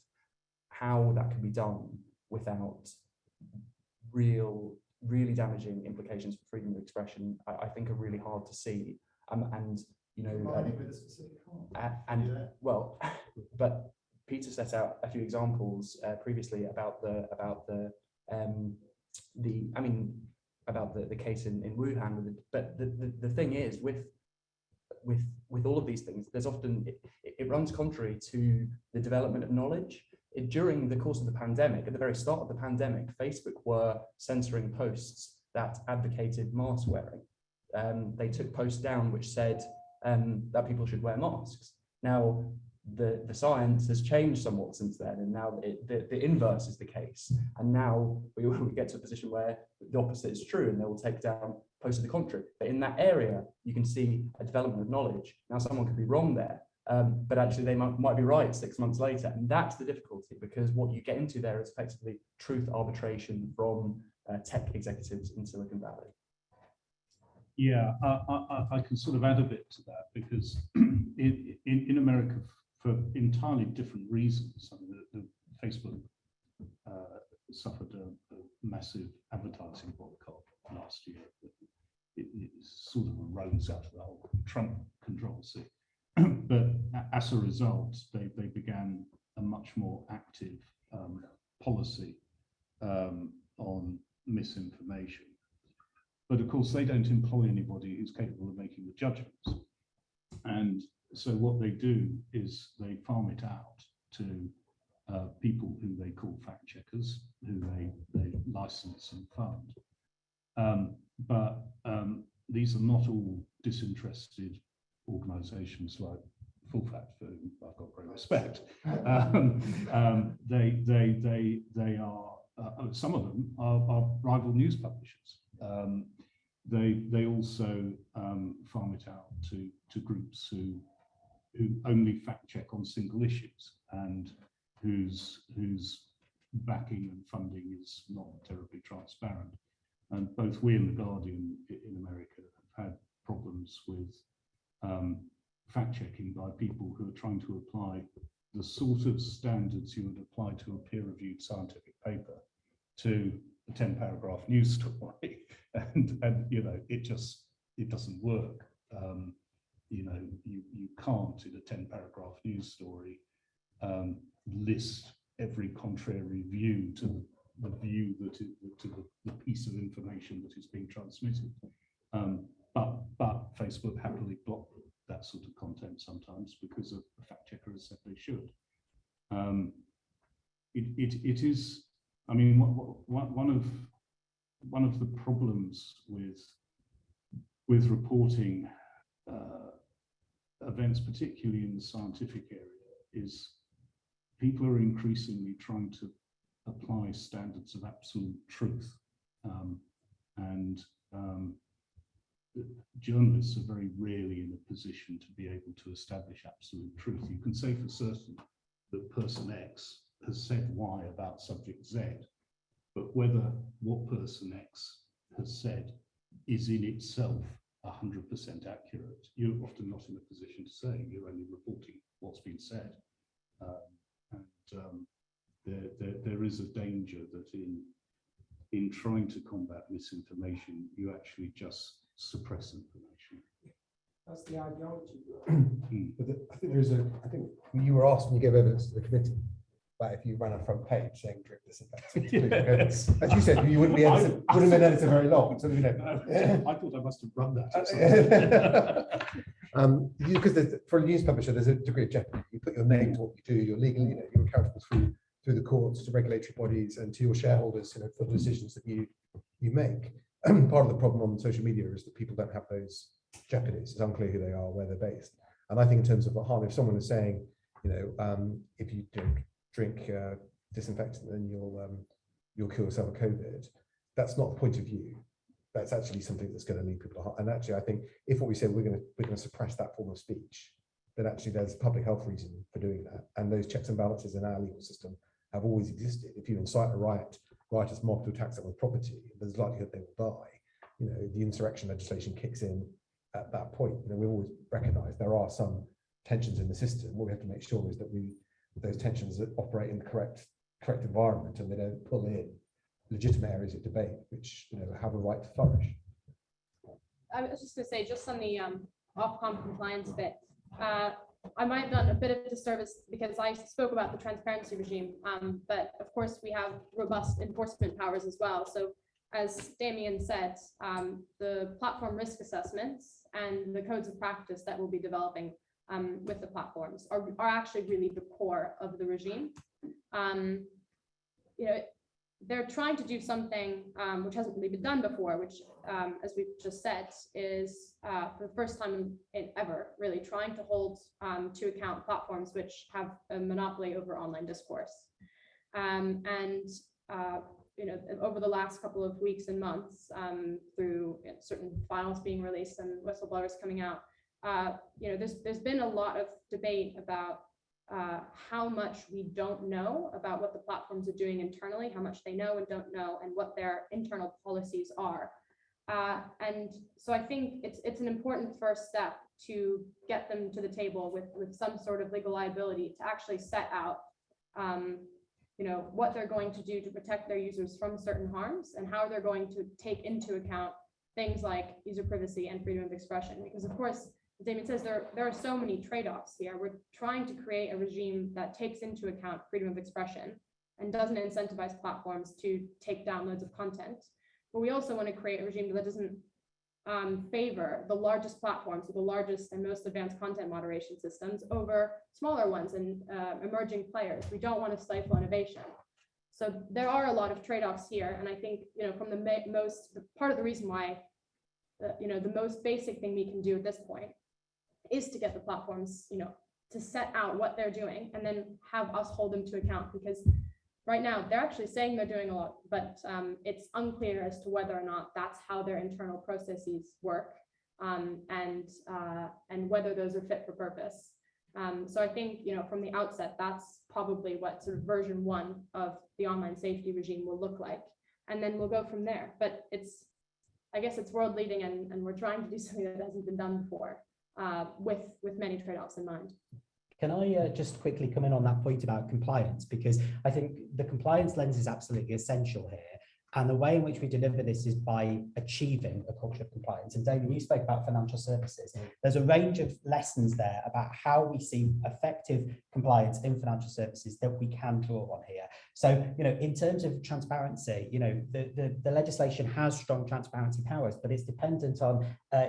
how that could be done without really damaging implications for freedom of expression, I think are really hard to see. But Peter set out a few examples previously about the case in Wuhan. But the thing is, with all of these things, there's often it runs contrary to the development of knowledge. During the course of the pandemic, at the very start of the pandemic, Facebook were censoring posts that advocated mask wearing. They took posts down which said that people should wear masks. Now, the science has changed somewhat since then, and now the inverse is the case. And now we get to a position where the opposite is true, and they will take down posts of the contrary. But in that area, you can see a development of knowledge. Now, someone could be wrong there, but actually they might be right 6 months later. And that's the difficulty, because what you get into there is effectively truth arbitration from tech executives in Silicon Valley. Yeah, I can sort of add a bit to that, because in America, for entirely different reasons, I mean, the Facebook suffered a massive advertising boycott last year. It sort of arose out of the whole Trump controversy. But as a result, they began a much more active policy on misinformation. But of course, they don't employ anybody who's capable of making the judgments. And so what they do is they farm it out to people who they call fact checkers, who they license and fund. But these are not all disinterested organizations like Full Fact, for whom I've got great respect. They are, some of them are rival news publishers. They also farm it out to groups who only fact check on single issues, and whose backing and funding is not terribly transparent. And both we and The Guardian in America have had problems with fact-checking by people who are trying to apply the sort of standards you would apply to a peer-reviewed scientific paper to a 10-paragraph news story, and you know, it doesn't work. You know, you can't in a 10-paragraph news story list every contrary view to the view that the piece of information that is being transmitted. But Facebook happily block that sort of content sometimes because a fact checker has said they should. It is, I mean, one of the problems with reporting events, particularly in the scientific area, is people are increasingly trying to apply standards of absolute truth, and journalists are very rarely in a position to be able to establish absolute truth. You can say for certain that person X has said Y about subject Z, but whether what person X has said is in itself 100% accurate, you're often not in a position to say. You're only reporting what's been said. There is a danger that in trying to combat misinformation, you actually just suppress information. That's the ideology. But I think there is I think you were asked when you gave evidence to the committee about if you ran a front page saying drink disinfectant. Yes. As you said, you wouldn't have been edited very long. So, you know. I thought I must have run that. Because for a news publisher, there's a degree of jeopardy. You put your name to what you do. You're legally, you know, you're accountable through the courts to regulatory bodies and to your shareholders, you know, for the decisions that you make. Part of the problem on social media is that people don't have those jeopardies. It's unclear who they are, where they're based. And I think in terms of harm, if someone is saying, you know, if you drink disinfectant, then you'll kill yourself with COVID, that's not the point of view. That's actually something that's going to lead people to harm. And actually, I think if what we say we're going to suppress that form of speech, then actually there's a public health reason for doing that. And those checks and balances in our legal system have always existed. If you incite a riotous mob to attack someone's property, there's likelihood they will die. You know, the insurrection legislation kicks in at that point. You know, we always recognise there are some tensions in the system. What we have to make sure is that those tensions that operate in the correct environment, and they don't pull in legitimate areas of debate which, you know, have a right to flourish. I was just going to say, just on the Ofcom compliance bit, I might have done a bit of disservice because I spoke about the transparency regime, but of course we have robust enforcement powers as well. So as Damian said, the platform risk assessments and the codes of practice that we'll be developing with the platforms are actually really the core of the regime. You know, they're trying to do something which hasn't really been done before, which, as we've just said, is for the first time ever, really trying to hold to account platforms which have a monopoly over online discourse. You know, over the last couple of weeks and months, through certain files being released and whistleblowers coming out, you know, there's been a lot of debate about how much we don't know about what the platforms are doing internally, how much they know and don't know, and what their internal policies are. And so I think it's an important first step to get them to the table with some sort of legal liability to actually set out, you know, what they're going to do to protect their users from certain harms, and how they're going to take into account things like user privacy and freedom of expression. Because of course, as Damian says, there are so many trade-offs here. We're trying to create a regime that takes into account freedom of expression and doesn't incentivize platforms to take downloads of content. But we also want to create a regime that doesn't favor the largest platforms with the largest and most advanced content moderation systems over smaller ones and emerging players. We don't want to stifle innovation. So there are a lot of trade-offs here. And I think, you know, from part of the reason why, you know, the most basic thing we can do at this point is to get the platforms, you know, to set out what they're doing and then have us hold them to account, because right now they're actually saying they're doing a lot, but it's unclear as to whether or not that's how their internal processes work, and whether those are fit for purpose. So I think, you know, from the outset, that's probably what sort of version 1 of the online safety regime will look like, and then we'll go from there. But I guess it's world leading, and we're trying to do something that hasn't been done before. with many trade-offs in mind. Can I just quickly come in on that point about compliance? Because I think the compliance lens is absolutely essential here. And the way in which we deliver this is by achieving a culture of compliance. And Damian, you spoke about financial services. There's a range of lessons there about how we see effective compliance in financial services that we can draw on here. So, in terms of transparency, the legislation has strong transparency powers, but it's dependent on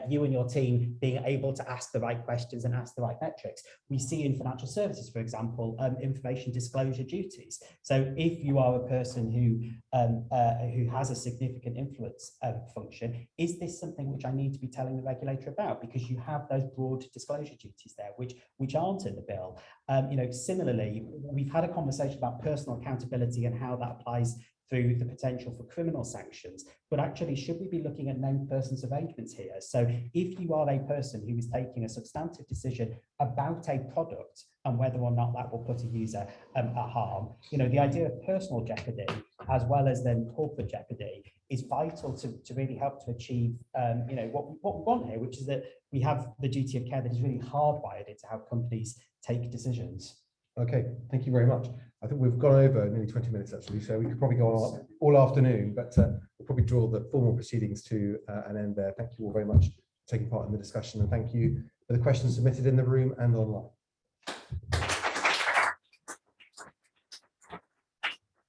you and your team being able to ask the right questions and ask the right metrics. We see in financial services, for example, information disclosure duties. So if you are a person who has a significant influence function, is this something which I need to be telling the regulator about? Because you have those broad disclosure duties there, which aren't in the bill. Similarly, we've had a conversation about personal accountability and how that applies through the potential for criminal sanctions, but actually should we be looking at named persons arrangements here? So if you are a person who is taking a substantive decision about a product and whether or not that will put a user at harm, the idea of personal jeopardy as well as then corporate jeopardy is vital to really help to achieve what we want here, which is that we have the duty of care that is really hardwired into how companies take decisions. Okay, thank you very much. I think we've gone over nearly 20 minutes actually, so we could probably go on all afternoon, but we'll probably draw the formal proceedings to an end there. Thank you all very much for taking part in the discussion, and thank you for the questions submitted in the room and online.